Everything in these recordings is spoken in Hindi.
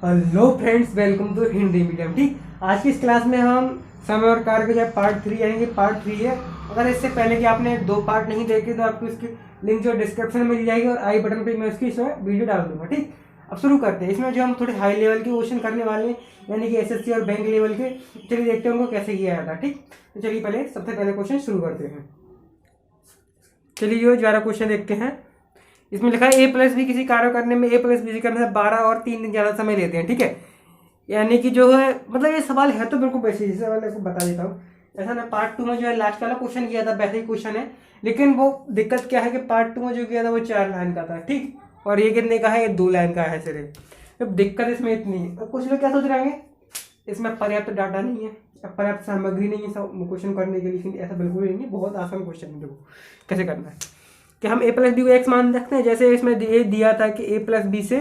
Hello friends, welcome to Hindi medium. ठीक, आज की इस क्लास में हम समय और कार्य के जो पार्ट 3 यानी पार्ट 3 है। अगर इससे पहले कि आपने 2 पार्ट नहीं देखे तो आपको इसकी लिंक जो डिस्क्रिप्शन में मिल जाएगी और आई बटन पे मैं उसकी इसमें वीडियो डाल दूंगा। ठीक, अब शुरू करते हैं। इसमें जो हम थोड़े हाई लेवल के क्वेश्चन करने वाले हैं, यानी कि एसएससी और बैंक लेवल के। चलिए देखते हैं उनको कैसे किया जाता है। ठीक, तो चलिए पहले सबसे पहले क्वेश्चन शुरू करते हैं। चलिए जो 11 क्वेश्चन देखते हैं। इसमें लिखा है ए प्लस बी किसी कार्य करने में ए प्लस बी करने से 12 और 3 दिन ज़्यादा समय लेते हैं। ठीक है, यानी कि जो है मतलब ये सवाल है तो बिल्कुल वैसे ही, जैसे मैं आपको बता देता हूँ। ऐसा ना पार्ट 2 में जो है लास्ट वाला क्वेश्चन किया था वैसे ही क्वेश्चन है, लेकिन वो दिक्कत क्या है कि पार्ट 2 में जो किया था वो 4 लाइन का था। ठीक, और ये कितने का है? ये 2 लाइन का है सिर्फ। अब दिक्कत इसमें इतनी है। अब कुछ लोग क्या सोच रहे होंगे, इसमें पर्याप्त डाटा नहीं है, पर्याप्त सामग्री नहीं है क्वेश्चन करने के लिए। ऐसा बिल्कुल नहीं है, बहुत आसान क्वेश्चन है। देखो कैसे करना है कि हम ए प्लस बी को एक्स मान सकते हैं। जैसे इसमें ये दिया था कि ए प्लस बी से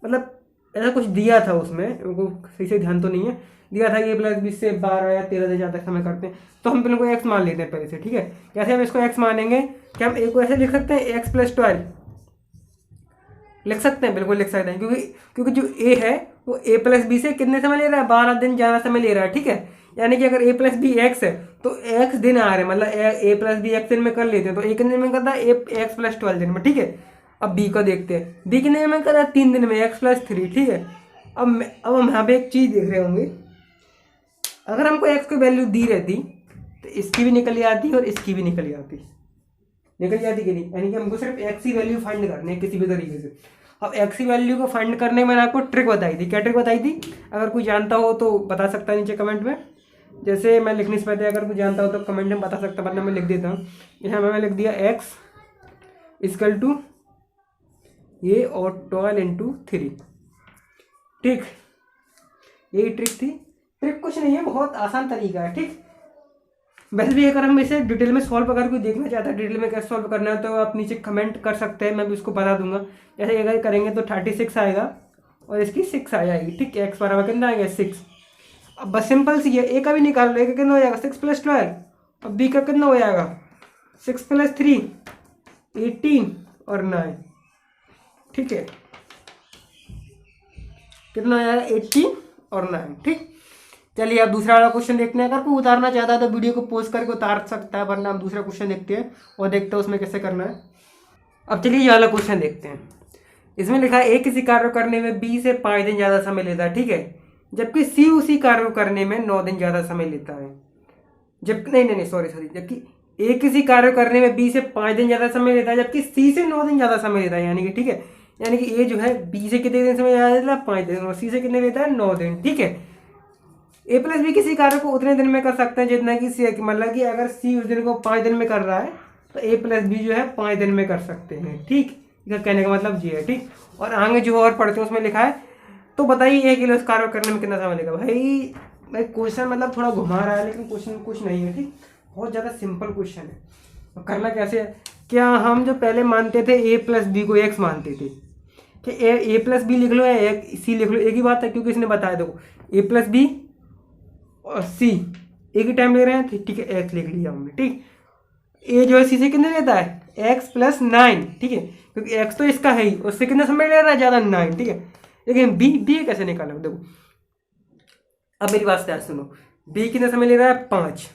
मतलब ऐसा कुछ दिया था, उसमें उनको सही से ध्यान तो नहीं है, दिया था कि ए प्लस बी से 12 या 13 दिन ज़्यादा समय करते हैं, तो हम पहले को एक्स मान लेते हैं पहले से। ठीक है, कैसे हम इसको एक्स मानेंगे कि हम ए को ऐसे लिख सकते हैं एक्स प्लस 12 लिख सकते हैं, बिल्कुल लिख सकते हैं, क्योंकि जो ए है वो ए प्लस बी से कितने समय ले रहा है? 12 दिन ज़्यादा समय ले रहा है। ठीक है, यानी कि अगर ए प्लस बी एक्स है तो एक्स दिन आ रहे हैं, मतलब ए प्लस बी एक्स दिन में कर लेते हैं, तो एक दिन में करता है एक्स प्लस 12 दिन में। ठीक है, अब बी को देखते हैं, बी कितने में कर रहा है? 3 दिन में, एक्स प्लस 3। ठीक है, अब हम यहाँ पे एक चीज़ देख रहे होंगे, अगर हमको एक्स की वैल्यू दी रहती तो इसकी भी निकल आती और इसकी भी निकल जाती कि नहीं, यानी कि हमको सिर्फ एक्स की वैल्यू फाइंड करनी है किसी भी तरीके से। अब एक्स की वैल्यू को फाइंड करने में मैंने आपको ट्रिक बताई थी। क्या ट्रिक बताई थी? अगर कोई जानता हो तो बता सकता है नीचे कमेंट में। जैसे मैं लिखने से पहले अगर कोई जानता हो तो कमेंट में बता सकता, वरना मैं लिख देता हूँ। यहाँ मैंने लिख दिया एक्स इक्वल टू ये और 12 इंटू 3। ठीक, यही ट्रिक थी। ट्रिक कुछ नहीं है, बहुत आसान तरीका है। ठीक, वैसे भी अगर हम इसे डिटेल में सॉल्व अगर कोई देखना चाहता है डिटेल में कैसे सॉल्व करना है तो आप नीचे कमेंट कर सकते हैं, मैं भी उसको बता दूंगा। जैसे अगर करेंगे तो 36 आएगा और इसकी 6 आ जाएगी। ठीक, एक्स बराबर कितना आएगा? 6। अब बस सिंपल सी है, ए का भी निकाल लो, ए का कितना हो जाएगा? 6 प्लस 12। अब बी का कितना हो जाएगा? 6 प्लस 3 18 और 9। ठीक है, कितना हो जाएगा? 18 और 9। ठीक, चलिए अब दूसरा वाला क्वेश्चन देखते हैं। अगर कोई उतारना चाहता है तो वीडियो को पॉज करके उतार सकता है, वरना हम दूसरा क्वेश्चन देखते हैं और देखते हैं उसमें कैसे करना है। अब चलिए ये वाला क्वेश्चन देखते हैं। इसमें लिखा है ए किसी कार्य करने में बी से 5 दिन ज़्यादा समय लेता है। ठीक है, जबकि सी उसी कार्य करने में 9 दिन ज़्यादा समय लेता है। जबकि ए किसी कार्य करने में बी से 5 दिन ज़्यादा समय लेता है, जबकि सी से 9 दिन ज़्यादा समय लेता है। यानी कि ठीक है, यानी कि ए जो है बी से कितने दिन समय ज़्यादा लेता है? 5 दिन, और सी से कितने लेता है? 9 दिन। ठीक है, ए प्लस बी किसी कार्य को उतने दिन में कर सकते हैं जितना कि सी, मतलब कि अगर सी उस दिन को 5 दिन में कर रहा है तो ए प्लस बी जो है 5 दिन में कर सकते हैं। ठीक, इसका कहने का मतलब ये है। ठीक, और आगे जो और पढ़ते हैं उसमें लिखा है तो बताइए 1 किलो कार्य करने में कितना समय लगेगा। भाई क्वेश्चन मतलब थोड़ा घुमा रहा है, लेकिन क्वेश्चन कुछ नहीं है। ठीक, बहुत ज़्यादा सिंपल क्वेश्चन है। और करना कैसे है, क्या हम जो पहले मानते थे ए प्लस बी को एक्स मानते थे कि ए प्लस बी लिख लो या सी लिख लो, एक ही बात है, क्योंकि इसने बताया देखो ए प्लस बी और सी एक ही टाइम ले रहे हैं। ठीक है, एक्स लिख लिया हमने। ठीक, ए जो है सी से कितने लेता है? X plus 9। ठीक है, क्योंकि एक्स तो इसका है ही, उससे कितना समय ले रहा है? ज़्यादा 9। ठीक है, लेकिन बी कैसे निकाला? देखो अब मेरी बात ध्यान सुनो, बी कितना समय ले रहा है? 5,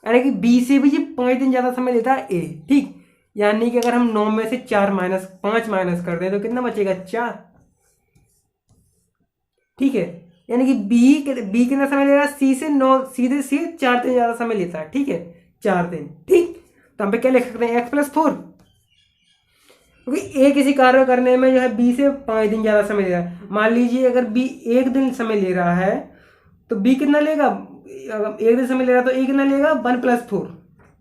यानी कि बी से भी 5 दिन ज़्यादा समय लेता है ए। ठीक, यानी कि अगर हम 9 में से 5 माइनस कर दें तो कितना बचेगा? 4। ठीक है, यानी कि बी कितना समय ले रहा है? सी से 9, सीधे सी 4 दिन ज़्यादा समय लेता है। ठीक है, 4 दिन। ठीक, तो हम पे क्या लिख सकते हैं? एक्स प्लस 4, क्योंकि ए किसी कार्य करने में जो है बी से 5 दिन ज़्यादा समय ले रहा है। मान लीजिए अगर बी 1 दिन समय ले रहा है तो बी कितना लेगा? अगर 1 दिन समय ले रहा है तो ए कितना लेगा? 1 प्लस 4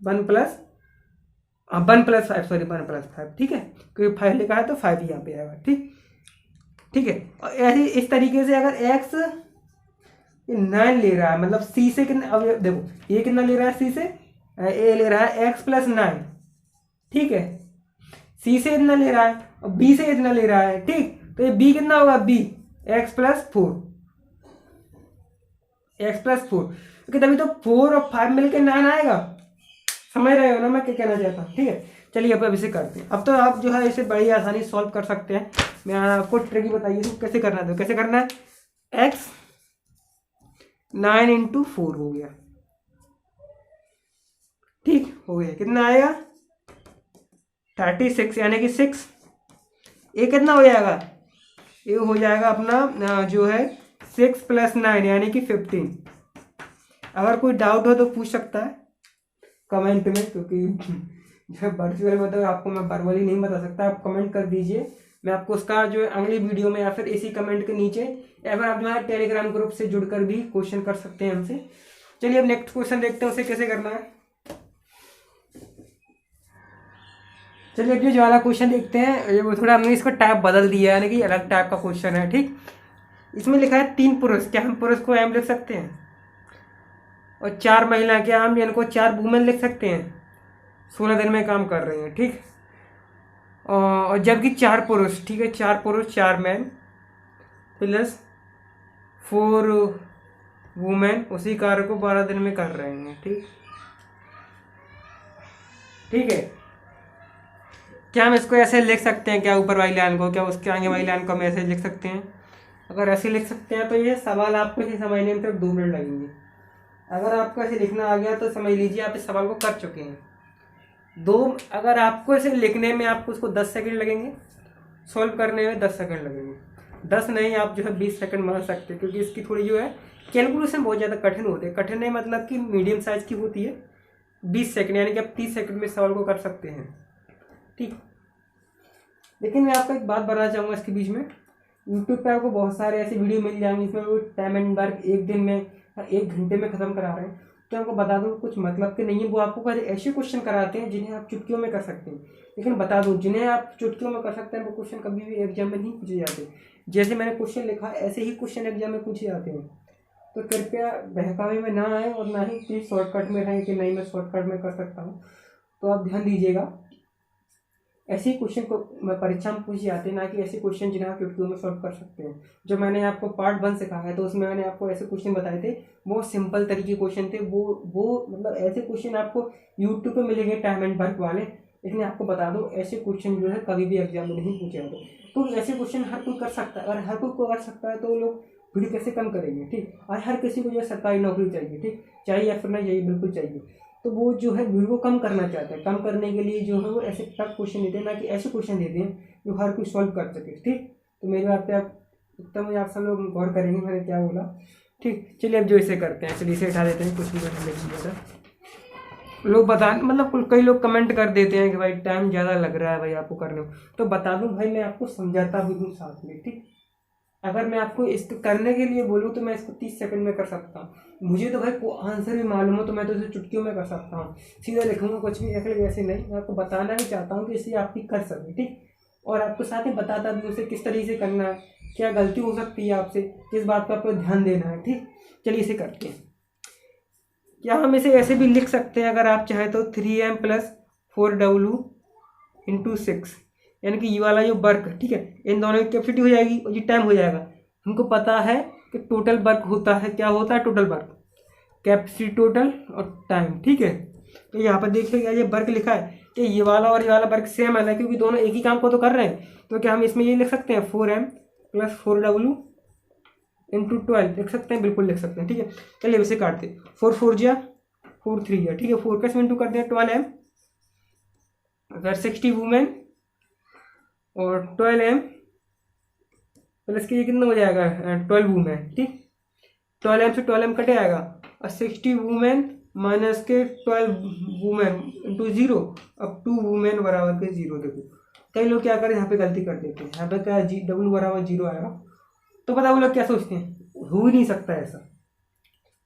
1 प्लस 5। ठीक है, क्योंकि 5 लिखा है तो 5 यहाँ पे आएगा। ठीक है, और ऐसे इस तरीके से अगर एक्स 9 ले रहा है, मतलब सी से कितना, अब देखो ये कितना ले रहा है? सी से ए ले रहा है एक्स प्लस 9। ठीक है, सी से इतना ले रहा है और बी से इतना ले रहा है। ठीक, तो ये बी कितना होगा? बी एक्स प्लस 4, क्योंकि तभी तो 4 और 5 मिलकर 9 आएगा। समझ रहे हो ना मैं क्या कहना चाहता हूँ? ठीक है, चलिए अब इसे करते हैं। अब तो आप जो है इसे बड़ी आसानी सॉल्व कर सकते हैं। मैं आपको ट्रिक बताइए तो कैसे करना है। तो कैसे करना है, एक्स 9 इंटू 4 हो गया। ठीक हो गया, कितना आएगा 36, यानी कि 6। ये कितना हो जाएगा, ये हो जाएगा अपना जो है 6 + 9 यानी कि 15। अगर कोई डाउट हो तो पूछ सकता है कमेंट में, क्योंकि जो वर्चुअल में तो आपको मैं वर्बली नहीं बता सकता। आप कमेंट कर दीजिए, मैं आपको उसका जो है अगली वीडियो में या फिर इसी कमेंट के नीचे, या फिर आप जो है टेलीग्राम ग्रुप से जुड़कर भी क्वेश्चन कर सकते हैं हमसे। चलिए अब नेक्स्ट क्वेश्चन देखते हैं उसे कैसे करना है। चलिए अब ये जो वाला क्वेश्चन देखते हैं, ये वो थोड़ा हमने इसका टाइप बदल दिया है, यानी कि अलग टाइप का क्वेश्चन है। ठीक, इसमें लिखा है 3 पुरुष, क्या हम पुरुष को एम लिख सकते हैं? और 4 महिला, क्या हम इनको 4 वुमेन लिख सकते हैं? 16 दिन में काम कर रहे हैं। ठीक, और जबकि 4 पुरुष, ठीक है, 4 पुरुष 4 मैन प्लस 4 वुमेन उसी कार्य को 12 दिन में कर रहे हैं। ठीक, ठीक है, क्या हम इसको ऐसे लिख सकते हैं? क्या ऊपर वाली लाइन को, क्या उसके आगे वाली लाइन को हम ऐसे लिख सकते हैं? अगर ऐसे लिख सकते हैं तो ये सवाल आपको इसे समझने में सिर्फ 2 मिनट लगेंगे। अगर आपको ऐसे लिखना आ गया तो समझ लीजिए आप इस सवाल को कर चुके हैं। अगर आपको इसे लिखने में आपको उसको 10 सेकंड लगेंगे, सॉल्व करने में 10 सेकंड लगेंगे। 10 नहीं, आप जो है 20 सेकंड मान सकते हैं, क्योंकि इसकी थोड़ी जो है कैलकुलेशन बहुत ज़्यादा कठिन होती है। कठिन नहीं मतलब कि मीडियम साइज की होती है। 20 सेकंड यानी कि आप 30 सेकंड में सवाल को कर सकते हैं। ठीक, लेकिन मैं आपको एक बात बताना चाहूँगा इसके बीच में, यूट्यूब पे आपको बहुत सारे ऐसे वीडियो मिल जाएंगे इसमें वो टाइम एंड वर्क 1 दिन में, 1 घंटे में ख़त्म करा रहे हैं। तो आपको बता दूँ कुछ मतलब के नहीं है। वो आपको ऐसे क्वेश्चन कराते हैं जिन्हें आप चुटकियों में कर सकते हैं। लेकिन बता दूँ, जिन्हें आप चुटकियों में कर सकते हैं वो क्वेश्चन कभी भी एग्जाम में नहीं पूछे जाते। जैसे मैंने क्वेश्चन लिखा ऐसे ही क्वेश्चन एग्जाम में पूछे जाते हैं। तो कृपया बहकावे में ना आए, और ना ही प्लीज़ शॉर्टकट में रहें कि नहीं मैं शॉर्टकट में कर सकता हूँ। तो आप ध्यान दीजिएगा, ऐसे ही क्वेश्चन को परीक्षा में पूछे जाते हैं, ना कि ऐसे क्वेश्चन जिन्हें आप चुटकियों में सॉल्व कर सकते हैं। जो मैंने आपको पार्ट 1 सिखाया है तो उसमें मैंने आपको ऐसे क्वेश्चन बताए थे, बहुत सिंपल तरीके क्वेश्चन थे। वो मतलब ऐसे क्वेश्चन आपको यूट्यूब पे मिलेंगे टाइम एंड वर्क वाले। लेकिन आपको बता दूं ऐसे क्वेश्चन जो है कभी भी एग्जाम में नहीं पूछे जाते। तो ऐसे क्वेश्चन हर कोई कर सकता है। अगर हर कोई कर सकता है तो लोग भीड़ कैसे कम करेंगे? ठीक, और हर किसी को जो है सरकारी नौकरी चाहिए। ठीक, चाहिए या फिर नहीं चाहिए, बिल्कुल चाहिए। तो वो जो है भीड़ को कम करना चाहते हैं। कम करने के लिए जो है वो ऐसे टफ क्वेश्चन देते हैं, ना कि ऐसे क्वेश्चन देते हैं जो हर कोई सॉल्व कर सके। ठीक, तो मेरी बात पे आप सब लोग गौर करेंगे मैंने क्या बोला। ठीक, चलिए अब जो इसे करते हैं, चलिए इसे हटा देते हैं। कुछ भी करने लगे लोग बता, मतलब कई लोग कमेंट कर देते हैं कि भाई टाइम ज़्यादा लग रहा है भाई आपको करने में। तो बता दूँ भाई, मैं आपको समझाता भी हूँ साथ में। ठीक, अगर मैं आपको इसको करने के लिए बोलूँ तो मैं इसको 30 सेकंड में कर सकता हूँ। मुझे तो भाई को आंसर भी मालूम हो तो मैं तो इसे चुटकियों में कर सकता हूँ, सीधा लिखूंगा कुछ भी ऐसे वैसे नहीं। मैं आपको बताना भी चाहता हूँ कि इसे आप भी कर सकें। ठीक, और आपको साथ में बताता भी उसे किस तरीके से करना है, क्या गलती हो सकती है आपसे, किस बात पर आपको ध्यान देना है। ठीक, चलिए इसे करते हैं। क्या हम इसे ऐसे भी लिख सकते हैं अगर आप चाहें तो 3m + 4w × 6, यानी कि ये वाला जो वर्क, ठीक है, इन दोनों की कैपेसिटी हो जाएगी और ये टाइम हो जाएगा। हमको पता है कि टोटल वर्क होता है, क्या होता है टोटल वर्क, कैपेसिटी टोटल और टाइम। ठीक है, तो यहाँ पर देखिएगा ये वर्क लिखा है कि ये वाला और ये वाला वर्क सेम है ना, क्योंकि दोनों एक ही काम को तो कर रहे हैं। तो क्या हम इसमें ये लिख सकते हैं 4m + 4w × 12 लिख सकते हैं? बिल्कुल लिख सकते हैं। ठीक है, चलिए इसे काटते हैं। 4 4 जा 4 3 जा, ठीक है, 4 का इंटू कर दें 12m, अगर 60 वुमेन और 12m प्लस के ये कितना हो जाएगा 12 वुमेन। ठीक, 12m से 12m कटे आएगा और 60 वुमेन माइनस के 12 वुमेन इंटू 0। अब 2 वुमेन बराबर के 0। देखो कई लोग क्या करें, यहाँ पे गलती कर देते हैं। यहाँ पे क्या W बराबर 0 आएगा, तो पता वो लोग क्या सोचते हैं, हो ही नहीं सकता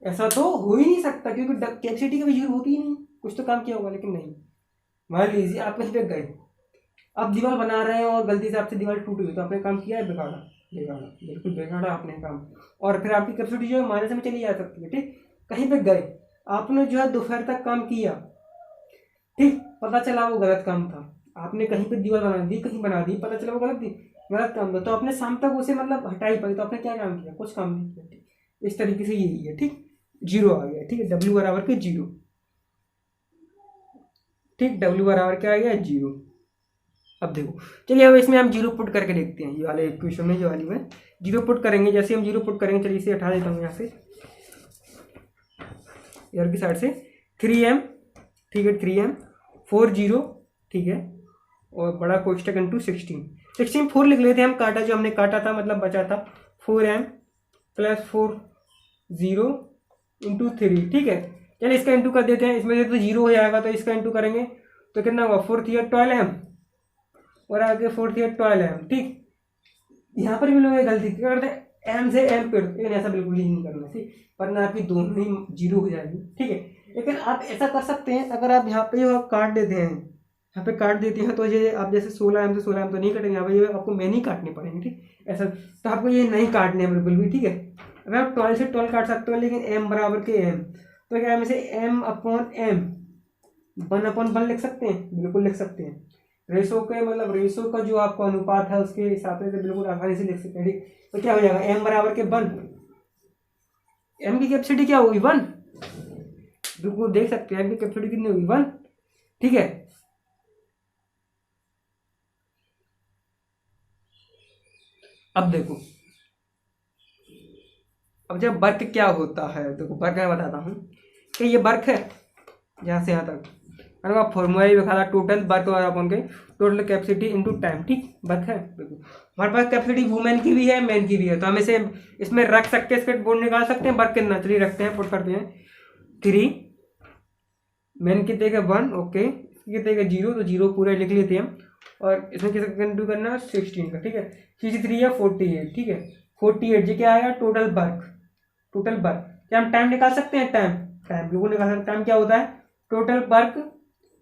ऐसा तो हो ही नहीं सकता, क्योंकि कैपेसिटी कभी 0 होती ही नहीं। कुछ तो काम किया होगा, लेकिन नहीं। मान लीजिए आप कहीं पे गए, आप दीवार बना रहे हैं और गलती से आपसे दीवार टूट गई, तो आपने काम किया है बिगाड़ा, बिल्कुल बिगाड़ा आपने काम। और फिर आपकी कैपेसिटी जो है माइनस में चली जा सकती है। ठीक, कहीं पे गए, आपने जो है दोपहर तक काम किया, ठीक, पता चला वो गलत काम था। आपने कहीं पे दीवार बना दी, कहीं बना दी, पता चला वो गलत काम था, तो आपने शाम तक उसे मतलब हटा ही पाई, तो आपने क्या काम किया, कुछ काम नहीं किया। इस तरीके से यही है। ठीक, 0 आ गया। ठीक है, W बराबर के 0। ठीक, W बराबर क्या आ गया 0। अब देखो चलिए अब इसमें हम जीरो पुट करके देखते हैं। ये वाले इक्वेशन में, जो वाली में जीरो पुट करेंगे, जैसे हम जीरो पुट करेंगे, चलिए इसे हटा देता हूँ यहाँ से, इधर की साइड से 3m, ठीक है 3m 40, ठीक है, और बड़ा कोष्टक इंटू 16 4 लिख लेते हैं हम, काटा जो हमने काटा था मतलब बचा था 4m + 4 0 × 3, ठीक है। चलिए इसका इंटू कर देते हैं, इसमें से तो जीरो हो जाएगा तो इसका इंटू करेंगे तो कितना होगा 4 × 12m और आगे 4 × 12m, ठीक। यहाँ पर भी लोग गलती क्या करते हैं, एम से एम पेड़, लेकिन ऐसा बिल्कुल ही नहीं करना, ठीक, वरना आपकी दोनों ही जीरो हो जाएगी, ठीक है। लेकिन आप ऐसा कर सकते हैं, अगर आप यहाँ पे जो आप काट देते हैं, यहाँ पे काट देते हैं तो ये आप जैसे 16m से 16m तो नहीं कटेंगे, यहाँ पे ये आपको मैन ही काटने पड़ेंगे, ठीक। ऐसा तो आपको ये नहीं काटने हैं बिल्कुल भी, ठीक है। अब आप 12 से 12 काट सकते हो, लेकिन m बराबर के m, तो क्या हम इसे m/m 1/1 लिख सकते हैं, बिल्कुल लिख सकते हैं। रेशो के मतलब रेशो का जो आपका अनुपात है उसके हिसाब से बिल्कुल आसानी से लिख सकते हैं, ठीक। तो क्या हो जाएगा m बराबर के 1, m की कैपेसिटी क्या होगी 1, बिल्कुल देख सकते हैं m की कैपेसिटी कितनी होगी 1, ठीक है। अब देखो, अब जब वर्क क्या होता है, देखो वर्क मैं बताता हूँ कि ये वर्क है यहाँ से यहाँ तक, अरे आप फॉर्मूला ही लिखा था, टोटल वर्क और अपन के टोटल कैपेसिटी इनटू टाइम, ठीक, वर्क है। देखो हमारे पास कैपेसिटी वुमेन की भी है, मैन की भी है, तो हम इसे इसमें रख सकते हैं, इसके बोर्ड निकाल सकते हैं, वर्क कितना, चलिए रखते हैं, पुट करते हैं 3, मैन कितने का 1, ओके, कितने का 0, तो 0 पूरा लिख लेते हैं हम, और इसमें किसका इंटू करना है 16 का, ठीक है। 3 या 48, ठीक है, 48 जी क्या आएगा टोटल वर्क, टोटल वर्क। क्या हम टाइम निकाल सकते हैं, टाइम बिल्कुल निकाल सकते हैं। टाइम क्या होता है, टोटल वर्क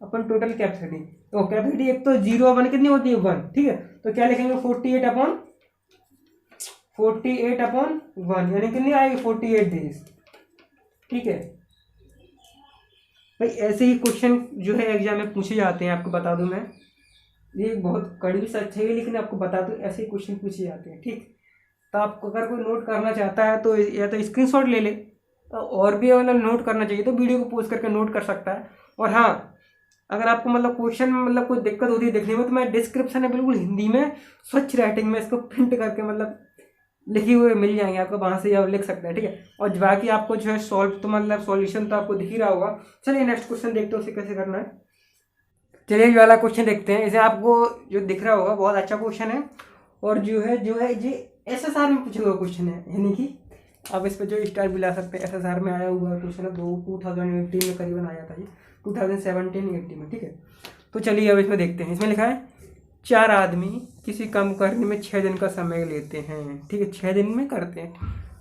अपन टोटल कैपेसिटी, तो कैपेसिटी एक तो 0/1 कितनी होती है 1, ठीक है। तो क्या लिखेंगे 48/1, यानी कितनी आएगी 48 डेज, ठीक है भाई। ऐसे ही क्वेश्चन जो है एग्जाम में पूछे जाते हैं, आपको बता दूं मैं, ये बहुत कड़वी सच है, लेकिन आपको बता दूं ऐसे ही क्वेश्चन पूछे जाते हैं, ठीक। तो आपको अगर कोई नोट करना चाहता है तो या तो स्क्रीनशॉट ले ले, और भी अगर नोट करना चाहिए तो वीडियो को पॉज करके नोट कर सकता है। और हाँ, अगर आपको मतलब क्वेश्चन में मतलब कोई दिक्कत होती है देखने में, तो मैं डिस्क्रिप्शन में बिल्कुल हिंदी में स्वच्छ राइटिंग में इसको प्रिंट करके मतलब लिखे हुए मिल जाएंगे आपको, वहाँ से आप लिख सकते हैं, ठीक है। और बाकी आपको जो है सॉल्व तो मतलब सॉल्यूशन तो आपको दिख ही रहा होगा। चलिए नेक्स्ट क्वेश्चन देखते हैं उसे कैसे करना है। चलिए ये वाला क्वेश्चन देखते हैं, इसे आपको जो दिख रहा होगा बहुत अच्छा क्वेश्चन है, और जो है ये SSR में पूछा हुआ क्वेश्चन है, यानी कि आप इस पर जो स्टार भी ला सकते हैं। SSR में आया हुआ क्वेश्चन है, 2018 में करीबन आया था ये, 2017-18 में, ठीक है। तो चलिए अब इसमें देखते हैं। इसमें लिखा है 4 आदमी किसी काम करने में 6 दिन का समय लेते हैं, ठीक है, 6 दिन में करते हैं।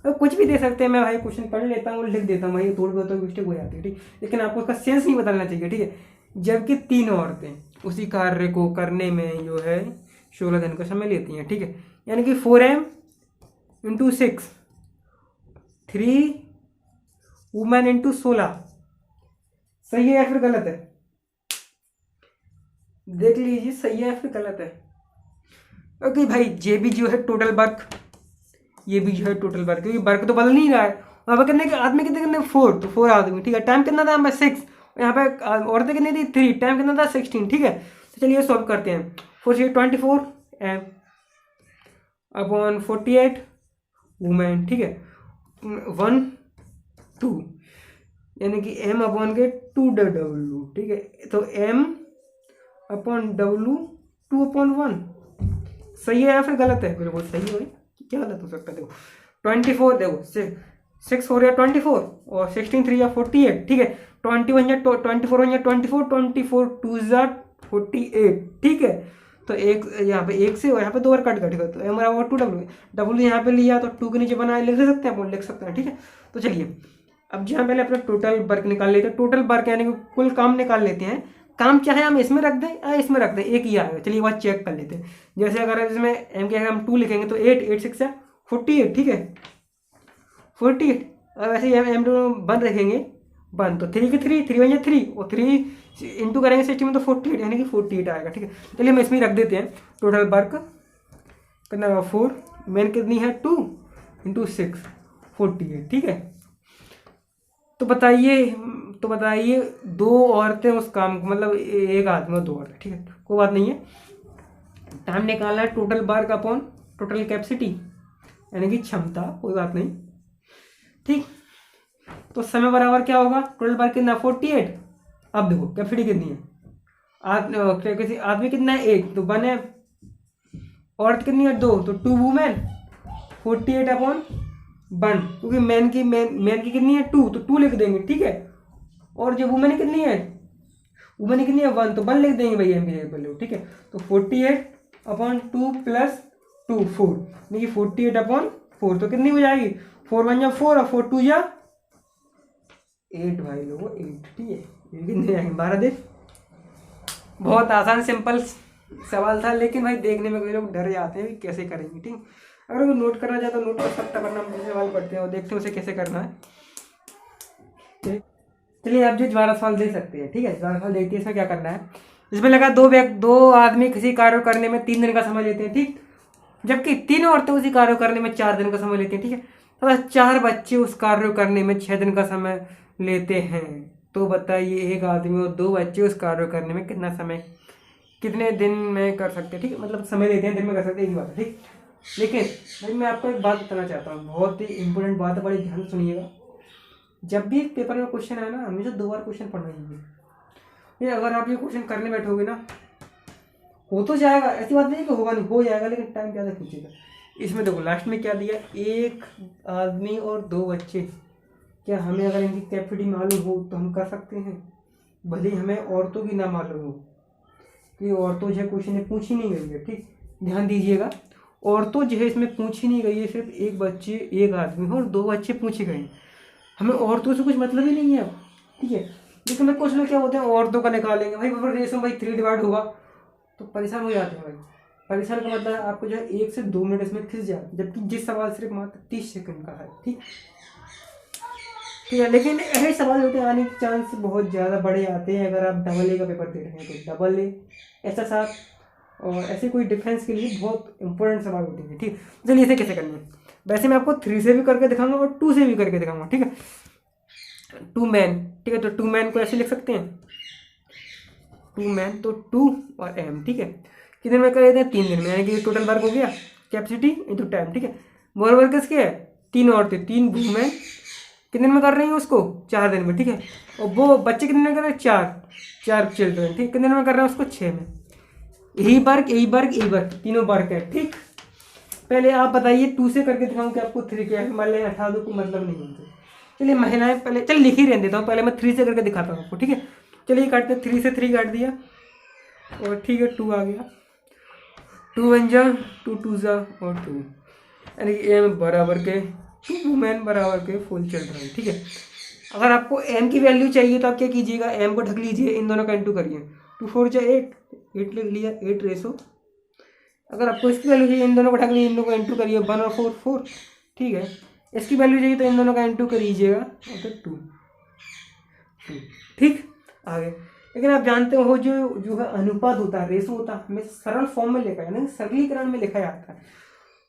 अब कुछ भी दे सकते हैं, मैं भाई क्वेश्चन पढ़ लेता हूँ, लिख देता हूँ भाई, थोड़ी बहुत मिस्टेक हो जाती है, ठीक, लेकिन आपको उसका सेंस नहीं बदलना चाहिए, ठीक है। जबकि 3 औरतें उसी कार्य को करने में जो है 16 दिन का समय लेती हैं, ठीक है, यानी कि 4m × 6, 3 वुमेन × 16, सही है या फिर गलत है, देख लीजिए सही है या फिर गलत है। ओके भाई, ये भी जो है टोटल वर्क, ये भी जो है टोटल वर्क, क्योंकि वर्क तो बदल नहीं रहा है। वहाँ पर कितने आदमी कितने 4, तो 4 आदमी, ठीक है। टाइम कितना था यहाँ पे 6, यहाँ पे औरतें कितनी थी 3, टाइम कितना था 16, ठीक है। तो चलिए सॉल्व करते हैं। 4 से 24 m अपॉन 48 वुमेन, ठीक है, 1 2, यानी कि m अपॉन के 2w, ठीक है। तो m अपॉन w 2/1, सही है या फिर गलत है, बिल्कुल सही है, क्या गलत हो सकता है। देखो 24, देखो 6 4 या 24 और 16 3 या 48, ठीक है। 21 या 24 या 24 2 जा 48, ठीक है। तो एक यहाँ पे 1 से और यहाँ पे 2 और कट कटेगा, तो m बराबर 2w यहाँ पे लिया तो 2 के नीचे बनाए लिख सकते हैं, अपन लिख सकते हैं, ठीक है। तो चलिए अब जहाँ पहले अपना टोटल वर्क निकाल लेते हैं, टोटल वर्क यानी कि कुल काम निकाल लेते हैं। काम चाहे हम इसमें रख दें या इसमें रख दें, एक ही आएगा। चलिए बात चेक कर लेते हैं। जैसे अगर इसमें m के हम 2 लिखेंगे तो 8 6 या 48, ठीक है, 48। अब ऐसे ही हम m 1 रखेंगे 1, तो 3 के 3 3 1 3 और 3 इंटू करेंगे 60 में तो 48, यानी कि 48 आएगा, ठीक है। चलिए हम इसमें रख देते हैं टोटल वर्क कितना 4, मेन कितनी है 2 × 6 48, ठीक है। तो बताइए 2 औरतें उस काम को, मतलब एक आदमी और 2 औरतें, ठीक है, कोई बात नहीं है। टाइम निकालना है total work upon total capacity, यानी कि क्षमता, कोई बात नहीं, ठीक। तो समय बराबर क्या होगा, टोटल वर्क कितना 48। अब देखो कैपेसिटी कितनी है, आदमी कितना है 1, तो 1 है, औरत कितनी है 2, तो 2 वुमेन, 48 अपॉन 1, क्योंकि मैन की कितनी है 2, तो 2 लिख देंगे, ठीक है। और जो वुमेन कितनी है 1, तो 1 लिख देंगे भैया एम की वैल्यू, ठीक है। तो 48 अपॉन 2 प्लस 2 4, यानी कि 48 अपॉन 4, तो कितनी हो जाएगी 4 1 जा 4 और 4 2 जा 8 भाई लोगों 8, ठीक है। ये कितने आएंगे 12 दिन। बहुत आसान सिंपल सवाल था, लेकिन भाई देखने में कई लोग डर जाते हैं कि कैसे करेंगे, ठीक। अगर वो नोट करना चाहता तो नोट कर सकता, वरना हम सवाल पढ़ते हैं और देखते हैं उसे कैसे करना है, ठीक। चलिए आप जो 12 सवाल दे सकते हैं, ठीक है। 12 सवाल देखते हैं, इसमें क्या करना है। इसमें लगा दो आदमी किसी कार्य करने में 3 दिन का समय लेते हैं, ठीक, जबकि 3 औरतें उसी कार्य करने में 4 दिन का समय लेती हैं, ठीक है। तो 4 बच्चे उस कार्य करने में 6 दिन का समय लेते हैं, तो बताइए एक आदमी और 2 बच्चे उस कार्य करने में कितने दिन में कर सकते हैं, ठीक है। मतलब समय लेते हैं, दिन में कर सकते हैं, एक बात है, ठीक। लेकिन भाई मैं आपको एक बात बताना चाहता हूँ, बहुत ही इंपॉर्टेंट बात है, बड़ी ध्यान सुनिएगा। जब भी पेपर में क्वेश्चन आए ना, हमेशा 2 बार क्वेश्चन पढ़ना चाहिए। अगर आप ये क्वेश्चन करने बैठोगे ना, हो तो जाएगा, ऐसी बात नहीं कि होगा नहीं, हो जाएगा, लेकिन टाइम ज़्यादा खींचेगा। इसमें देखो लास्ट में क्या दिया, 1 आदमी और 2 बच्चे, क्या हमें अगर इनकी कैपेसिटी मालूम हो तो हम कर सकते हैं, भले ही हमें औरतों की ना मालूम हो, कि औरतों जो है क्वेश्चन में पूछी नहीं गई है, ठीक। ध्यान दीजिएगा, औरतों जो है इसमें पूछी नहीं गई है, सिर्फ 1 बच्चे 1 आदमी और 2 बच्चे पूछे गए हैं। हमें औरतों से कुछ मतलब ही नहीं है, ठीक है। लेकिन मैं कुछ लोग क्या होते हैं औरतों का निकालेंगे, भाई पेपर रेशो भाई 3 डिवाइड होगा, तो परेशान हो जाते हैं भाई। परेशान का मतलब आपको जो है 1 से 2 मिनट इसमें खिंच जाए, जबकि जिस सवाल सिर्फ मात्र 30 सेकंड का है, ठीक है। लेकिन ऐसे सवाल होते हैं, आने के चांस बहुत ज़्यादा बड़े आते हैं अगर आप डबल ए का पेपर दे रहे हैं, तो डबल ए SSR और ऐसे कोई डिफेंस के लिए बहुत इंपॉर्टेंट सवाल होते हैं, ठीक। चलिए इसे कैसे करना है, वैसे मैं आपको 3 से भी करके दिखाऊंगा और 2 से भी करके दिखाऊंगा, ठीक है। 2 मैन, ठीक है, तो 2 मैन को ऐसे लिख सकते हैं, 2 मैन, तो 2 और m, ठीक है। कितने दिन में कर देते हैं 3 दिन में, यानी कि टोटल वर्क हो गया कैपेसिटी इंटू टाइम, ठीक है। मोर वर्क किसके है 3 औरतें, 3 वुमेन, कितने दिन में कर रही हैं उसको 4 दिन में, ठीक है। और वो बच्चे कितने में कर रहे हैं 4 चिल्ड्रन, ठीक, कितने दिन में कर रहे हैं उसको 6 में। यही वर्क तीनों वर्क है, ठीक। पहले आप बताइए 2 से करके दिखाऊं कि आपको 3 क्या है, मान लें 18 दो कोई मतलब नहीं होता। चलिए महिलाएं पहले, चल लिख ही रहने देता हूँ, पहले मैं 3 से करके दिखाता हूँ आपको, ठीक है। चलिए काटते, 3 से 3 काट दिया और ठीक है 2 आ गया, 2 1 जा 2 2 जा और 2, यानी कि m बराबर के 2 वुमेन बराबर के 4 चिल्ड्रन, ठीक है। अगर आपको m की वैल्यू चाहिए तो आप क्या कीजिएगा, m को ढक लीजिए, इन दोनों का इंटू करिए, 2 4 जा 8 लिख लिया, 8 रेसो। अगर आपको इसकी वैल्यू चाहिए इन दोनों को ढक लीजिए, इन दोनों का इंटू करिए, 1 और 4 4, ठीक है। इसकी वैल्यू चाहिए तो इन दोनों का इंटू करिएगा और फिर 2, ठीक। आगे लेकिन आप जानते हो जो है अनुपात होता है, रेशो होता है, हमें सरल फॉर्म में लिखा है, यानी सरलीकरण में लिखा जाता है।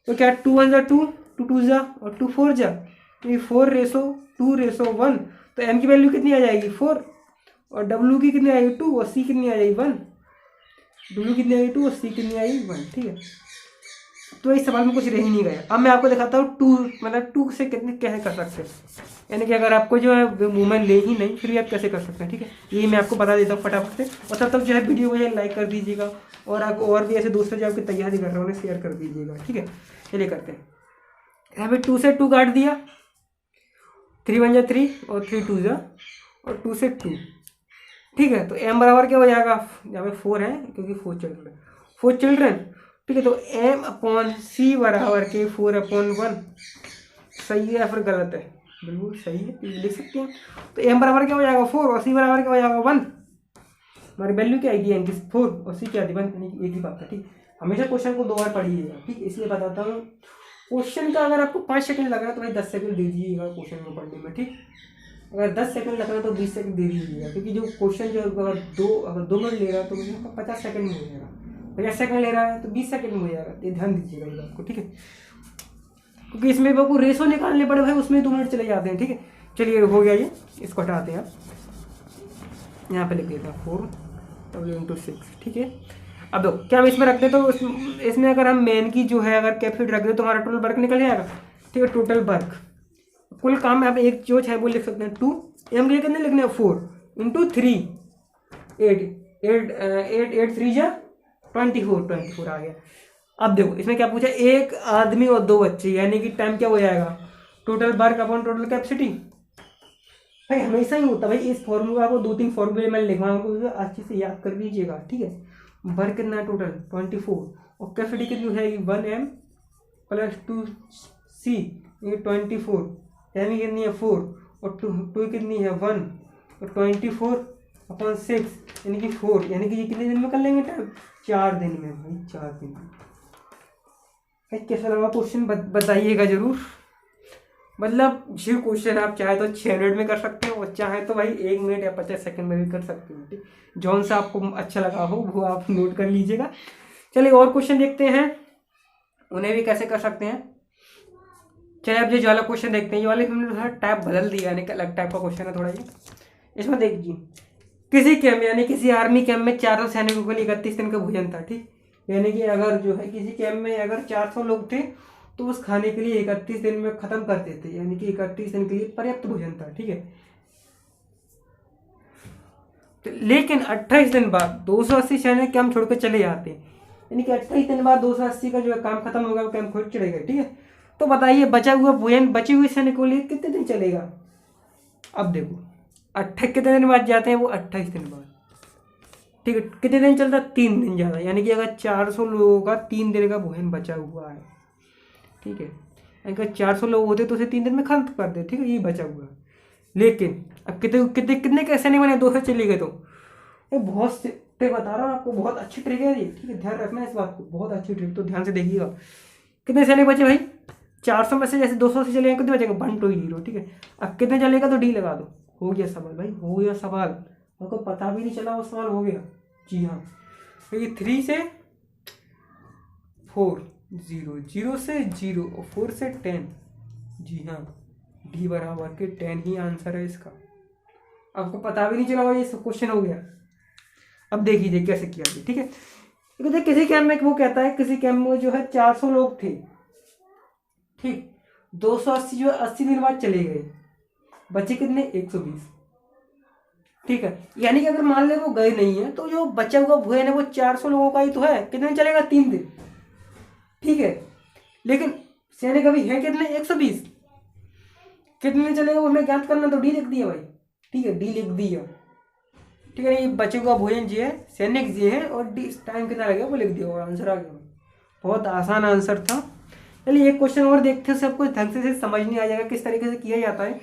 तो क्या 2 1 जा 2, 2 2 जा और 2 4 जा, तो ये 4 रेशो 2 रेशो 1, तो m की वैल्यू कितनी आ जाएगी 4, और w की कितनी आएगी 2 और c कितनी आ जाएगी 1, w कितनी आएगी 2 और c कितनी आएगी 1, ठीक है। तो इस सवाल में कुछ रह ही नहीं गया। अब मैं आपको दिखाता हूँ 2 मतलब 2 से कितने कैसे कर सकते हैं, यानी कि अगर आपको जो है वुमेन ले ही नहीं फिर भी आप कैसे कर सकते हैं, ठीक है। यही मैं आपको बता देता हूँ फटाफट से, और तब तक जो है वीडियो को जो है लाइक कर दीजिएगा, और आप और भी ऐसे दोस्तों जो आपकी तैयारी कर रहे हैं उन्हें शेयर कर दीजिएगा, ठीक है। चलिए करते हैं, यहाँ पे 2 से 2 काट दिया, 3 1 जा 3 और 3 2 जा और 2 से 2, ठीक है। तो m बराबर क्या हो जाएगा, यहाँ पे 4 है क्योंकि 4 चिल्ड्रन, ठीक है। तो m अपॉन c बराबर के 4 अपॉन 1, सही है या फिर गलत है, बिल्कुल सही है, लिख सकते हैं। तो m बराबर क्या हो जाएगा 4 और c बराबर क्या हो जाएगा 1, हमारी वैल्यू क्या आएगी m की 4 और c क्या थी 1, यानी कि एक ही बात है, ठीक। हमेशा क्वेश्चन को 2 बार पढ़िएगा, ठीक, इसलिए बताता हूँ। क्वेश्चन का अगर आपको 5 सेकंड लग रहा है तो भाई 10 सेकंड दे दीजिएगा क्वेश्चन को पढ़ने में, ठीक। अगर 10 सेकंड लग रहा है तो 20 सेकंड दे दीजिएगा, क्योंकि जो क्वेश्चन जो अगर 2 मिनट ले रहा है तो मुझे 50 सेकंड में हो जाएगा, 50 सेकंड ले रहा है तो 20 सेकंड में हो जाएगा, ये ध्यान दीजिएगा इस बात को, ठीक है। क्योंकि इसमें आपको रेशो निकालने पड़े भाई, उसमें 2 मिनट चले जाते हैं, ठीक है। चलिए हो गया ये, इसको हटाते हैं आप, यहाँ पे लिख देता 4 W × 6, ठीक है। अब देखो क्या हम इसमें रखते हैं, तो इसमें अगर हम मेन की जो है अगर कैपेसिटी रख दे तो हमारा टोटल वर्क निकल जाएगा। ठीक है, टोटल वर्क कुल काम यहाँ पे एक जो है वो लिख सकते हैं 2, एम लिए कितने लिखने हैं 4 इंटू 3 8 8 8 8 3 जा 24 आ गया। अब देखो इसमें क्या पूछा, एक आदमी और 2 बच्चे, यानी कि टाइम क्या हो जाएगा, total work upon total capacity. भाई हमेशा ही होता है भाई, इस फॉर्मूला को 2-3 फॉर्मूले में लिखवा अच्छे से याद कर लीजिएगा। ठीक है, वर्क कितना है टोटल 24 और कैपेसिटी कितनी हो जाएगी 1m प्लस 2c, ये 24, यानी कितनी है 4 और 2 कितनी है 1 और 24 अपॉन 6 यानी कि 4, यानी कि ये कितने दिन में कर लेंगे टाइम, 4 दिन में भाई, 4 दिन में। भाई कैसा लगा क्वेश्चन बताइएगा जरूर। मतलब ये क्वेश्चन आप चाहे तो 6 मिनट में कर सकते हो और चाहे तो भाई 1 मिनट या 50 सेकंड में भी कर सकते हो। ठीक, जौन सा आपको अच्छा लगा हो वो आप नोट कर लीजिएगा। चलिए और क्वेश्चन देखते हैं, उन्हें भी कैसे कर सकते हैं। चलिए अब ये वाला क्वेश्चन देखते हैं। ये वाले हमने थोड़ा टाइप बदल दिया, यानी कि अलग टाइप का क्वेश्चन है थोड़ा ये। इसमें देखिए, किसी कैंप यानी किसी आर्मी कैंप में 400 सैनिकों के लिए 31 दिन का भोजन था। ठीक, यानी कि अगर जो है किसी कैंप में अगर 400 लोग थे तो उस खाने के लिए 31 दिन में खत्म कर देते, यानी कि 31 दिन के लिए पर्याप्त भोजन था। ठीक है, तो लेकिन 28 दिन बाद 280 सैनिक कैंप छोड़कर चले जाते, यानी कि 28 दिन बाद 280 का जो है काम खत्म होगा, वो कैंप छोड़ चले गए। ठीक है, तो बताइए बचा हुआ भोजन बचे हुए सैनिकों के लिए कितने दिन चलेगा। अब देखो 28 कितने दिन बाद जाते हैं, वो 28 दिन बाद। ठीक है, कितने दिन चलता है 3 दिन ज़्यादा, यानी कि अगर 400 लोगों का 3 दिन का भोजन बचा हुआ है। ठीक है, अगर 400 लोग होते तो उसे 3 दिन में खत्म कर दे। ठीक है, ये बचा हुआ है। लेकिन अब कितने कितने कितने कैसे नहीं बने, 200 चले गए तो ये बहुत ट्रिक बता रहा हूँ आपको, बहुत अच्छी ट्रिक है ये। ठीक है, ध्यान रखना इस बात को, बहुत अच्छी ट्रिक, तो ध्यान से देखिएगा। कितने सैनिक बचे भाई, 400 में से जैसे 200 से चलेगा कितने बचेंगे 1 2 0। ठीक है, अब कितने चलेगा तो डी लगा दो, हो गया सवाल भाई, हो गया सवाल। आपको पता भी नहीं चला वो सवाल हो गया। जी हाँ, तो ये 3 से 4 0 0 से 0 और 4 से 10। जी हाँ, डी बराबर के 10 ही आंसर है इसका। आपको पता भी नहीं चला ये क्वेश्चन हो गया। अब देखिए कैसे किया गया। ठीक है, देखिए किसी कैंप में वो कहता है किसी कैंप में जो है 400 लोग थे। ठीक, 280 जो 80 दिन बाद चले गए, बचे कितने 120। ठीक है, यानी कि अगर मान ले वो गए नहीं है तो जो बचा हुआ भोजन है वो 400 लोगों का ही तो है, कितने चलेगा 3 दिन। ठीक है, लेकिन सैनिक अभी है कितने 120, कितने चलेगा वो हमें ज्ञात करना, तो डी लिख दिया भाई। ठीक है, डी लिख दिया। ठीक है, ये बचे हुआ भोजन जी है, सैनिक जी है, और डी टाइम कितना लगेगा वो लिख दिया और आंसर आ गया। बहुत आसान आंसर था। चलिए एक क्वेश्चन और देखते हैं, सबको ढंग से समझ नहीं आ जाएगा किस तरीके से किया जाता है।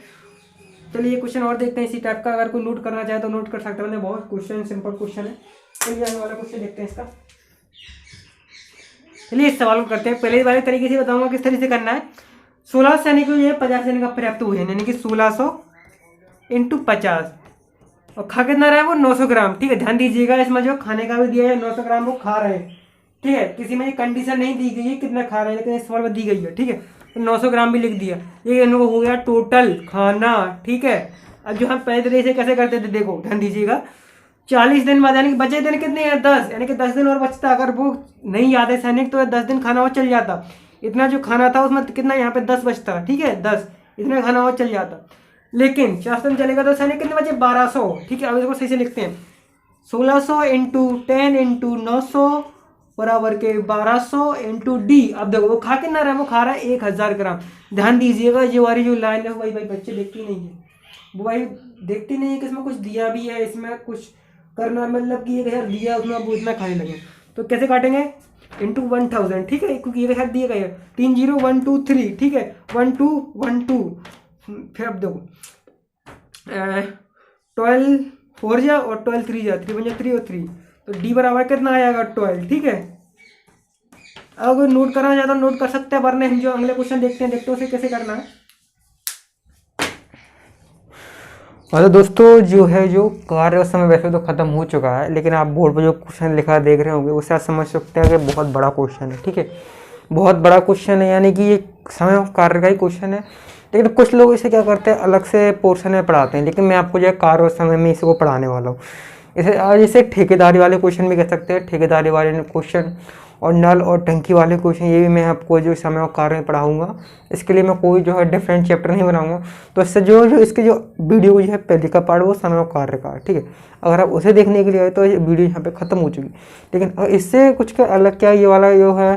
चलिए ये क्वेश्चन और देखते हैं इसी टाइप का, अगर कोई नोट करना चाहे तो नोट कर सकते हैं। बहुत क्वेश्चन सिंपल क्वेश्चन है। चलिए आने वाला क्वेश्चन देखते हैं इसका। चलिए इस सवाल को करते हैं। पहले वाले तरीके से बताऊंगा किस तरीके से करना है। 16 सैनिक ये 50 सैनिक का पर्याप्त भोजन, यानी कि 1600 इंटू 50 और खा कितना रहा है वो 900 ग्राम। ठीक है, ध्यान दीजिएगा इसमें जो खाने का भी दिया है 900 ग्राम वो खा रहे हैं। ठीक है, किसी में ये कंडीशन नहीं दी गई है कितना खा रहे हैं, लेकिन इस सवाल में दी गई है। ठीक है, तो 900 ग्राम भी लिख दिया, ये इनको हो गया टोटल खाना। ठीक है, अब जो हम पहले तरीके से कैसे करते थे देखो ध्यान दीजिएगा। 40 दिन बाद यानी कि बचे दिन कितने हैं 10, यानी कि 10 दिन और बचता। अगर वो नहीं याद है सैनिक तो 10 दिन खाना और चल जाता। इतना जो खाना था उसमें कितना यहाँ पे 10 बचता। ठीक है, 10 इतना खाना और चल जाता। लेकिन 4 दिन चलेगा तो सैनिक कितने बचे 1200। ठीक है, अब इसको सही से लिखते हैं 1600 इंटू 10 इंटू 900 बराबर के 1200 इंटू डी। अब देखो वो खा कितना रहा है, वो खा रहा है 1000 ग्राम। ध्यान दीजिएगा ये वाली जो लाइन है भाई बच्चे देखती नहीं है, वो भाई देखती नहीं है कि इसमें कुछ दिया भी है, इसमें कुछ करना मतलब कि 1000 दिया उसमें अब इतना खाने लगे। तो कैसे काटेंगे इंटू 1000। ठीक है, क्योंकि ये दिया गया है 3 0 1 2 3। ठीक है, 1 2 1 2 फिर अब देखो 12 4 जा और 12 3 जा 3 बन जा 3 और 3, तो डी बराबर कितना आएगा 12। ठीक है, अगर नोट करना चाहता तो नोट कर सकते हैं, वरना हम जो अगले क्वेश्चन देखते हैं उसे कैसे करना है। और दोस्तों जो है जो कार्य समय वैसे तो खत्म हो चुका है, लेकिन आप बोर्ड पर जो क्वेश्चन लिखा देख रहे होंगे उससे आप समझ सकते हैं कि बहुत बड़ा क्वेश्चन है। ठीक है, बहुत बड़ा क्वेश्चन है, यानी कि ये समय कार्य का ही क्वेश्चन है। लेकिन कुछ लोग इसे क्या करते हैं अलग से पोर्शन में पढ़ाते हैं, लेकिन मैं आपको जो है कार्य और समय में इसको पढ़ाने वाला हूँ। जैसे ठेकेदारी वाले क्वेश्चन भी कह सकते हैं, ठेकेदारी वाले क्वेश्चन और नल और टंकी वाले क्वेश्चन, ये भी मैं आपको जो समय और कार्य में पढ़ाऊंगा। इसके लिए मैं कोई जो है डिफरेंट चैप्टर नहीं बनाऊंगा। तो इससे जो इसके जो वीडियो जो है पहले का पार्ट वो समय और कार्य का, ठीक है। अगर आप उसे देखने के लिए आए तो ये वीडियो यहाँ पे खत्म हो चुकी। लेकिन इससे कुछ का अलग क्या, ये वाला जो है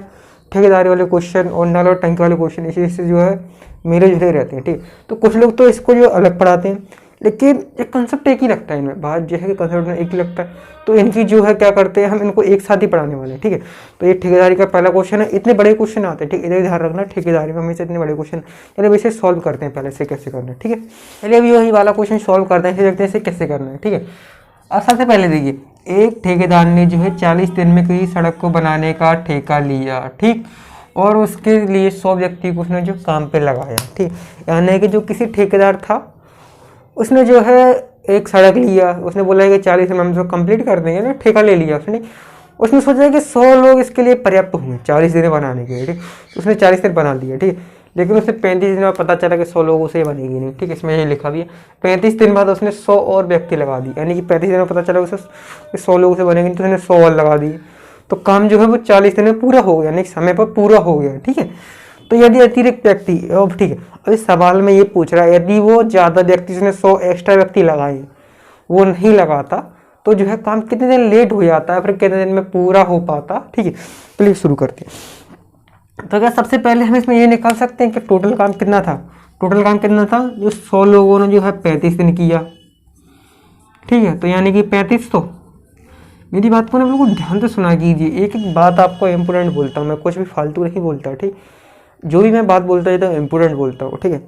ठेकेदारी वाले क्वेश्चन और नल और टंकी वाले क्वेश्चन इसी जो है मेरे जुड़े रहते हैं, ठीक। तो कुछ लोग तो इसको जो अलग पढ़ाते हैं, लेकिन एक कंसेप्ट एक ही लगता है इनमें, बात जो है कि कंसेप्ट में एक ही लगता है। तो इनकी जो है क्या करते हैं, हम इनको एक साथ ही पढ़ाने वाले हैं, ठीक है। तो ये ठेकेदारी का पहला क्वेश्चन है। इतने बड़े क्वेश्चन आते हैं, ठीक, इधर ध्यान रखना, ठेकेदारी में हमेशा इतने बड़े क्वेश्चन। चलिए इसे सॉल्व करते हैं पहले से कैसे करना है, ठीक है। चलिए अभी वही वाला क्वेश्चन सॉल्व करते हैं, फिर देखते हैं इसे कैसे करना है, ठीक है। अब सबसे पहले देखिए, एक ठेकेदार ने जो है 40 दिन में किसी सड़क को बनाने का ठेका लिया, ठीक, और उसके लिए 100 व्यक्ति को उसने जो काम पे लगाया, ठीक। यानी कि जो किसी ठेकेदार था उसने जो है एक सड़क लिया, उसने बोला है कि 40 दिन में हम इसको कंप्लीट कर देंगे ना, ठेका ले लिया उसने सोचा कि 100 लोग इसके लिए पर्याप्त होंगे 40 दिन बनाने के लिए, ठीक। तो उसने 40 दिन बना दिया, ठीक। लेकिन उसे 35 दिन में पता चला कि 100 लोगों से बनेगी नहीं, ठीक। इसमें ये लिखा भी है 35 दिन बाद उसने 100 और व्यक्ति लगा दिए, यानी कि 35 दिन में पता चला उसे 100 लोगों से बनेगी, तो उसने 100 और लगा दिए। तो काम जो है वो 40 दिन में पूरा हो गया, यानी समय पर पूरा हो गया, ठीक है। तो यदि अतिरिक्त व्यक्ति, अब ठीक है, अब इस सवाल में ये पूछ रहा है यदि वो ज़्यादा व्यक्ति उसने 100 एक्स्ट्रा व्यक्ति लगाए, वो नहीं लगाता तो जो है काम कितने दिन लेट हो जाता है, फिर कितने दिन में पूरा हो पाता, ठीक है। चलिए शुरू करते हैं। तो क्या सबसे पहले हम इसमें ये निकाल सकते हैं कि टोटल काम कितना था। टोटल काम कितना था, जो 100 लोगों ने जो है 35 दिन किया, ठीक है। तो यानी कि 35, तो मेरी बात को ना बिल्कुल ध्यान से सुना कीजिए, एक एक बात आपको इम्पोर्टेंट बोलता हूँ मैं, कुछ भी फालतू नहीं बोलता, ठीक। जो भी मैं बात बोलता है तो इम्पोर्टेंट बोलता हूँ, ठीक है।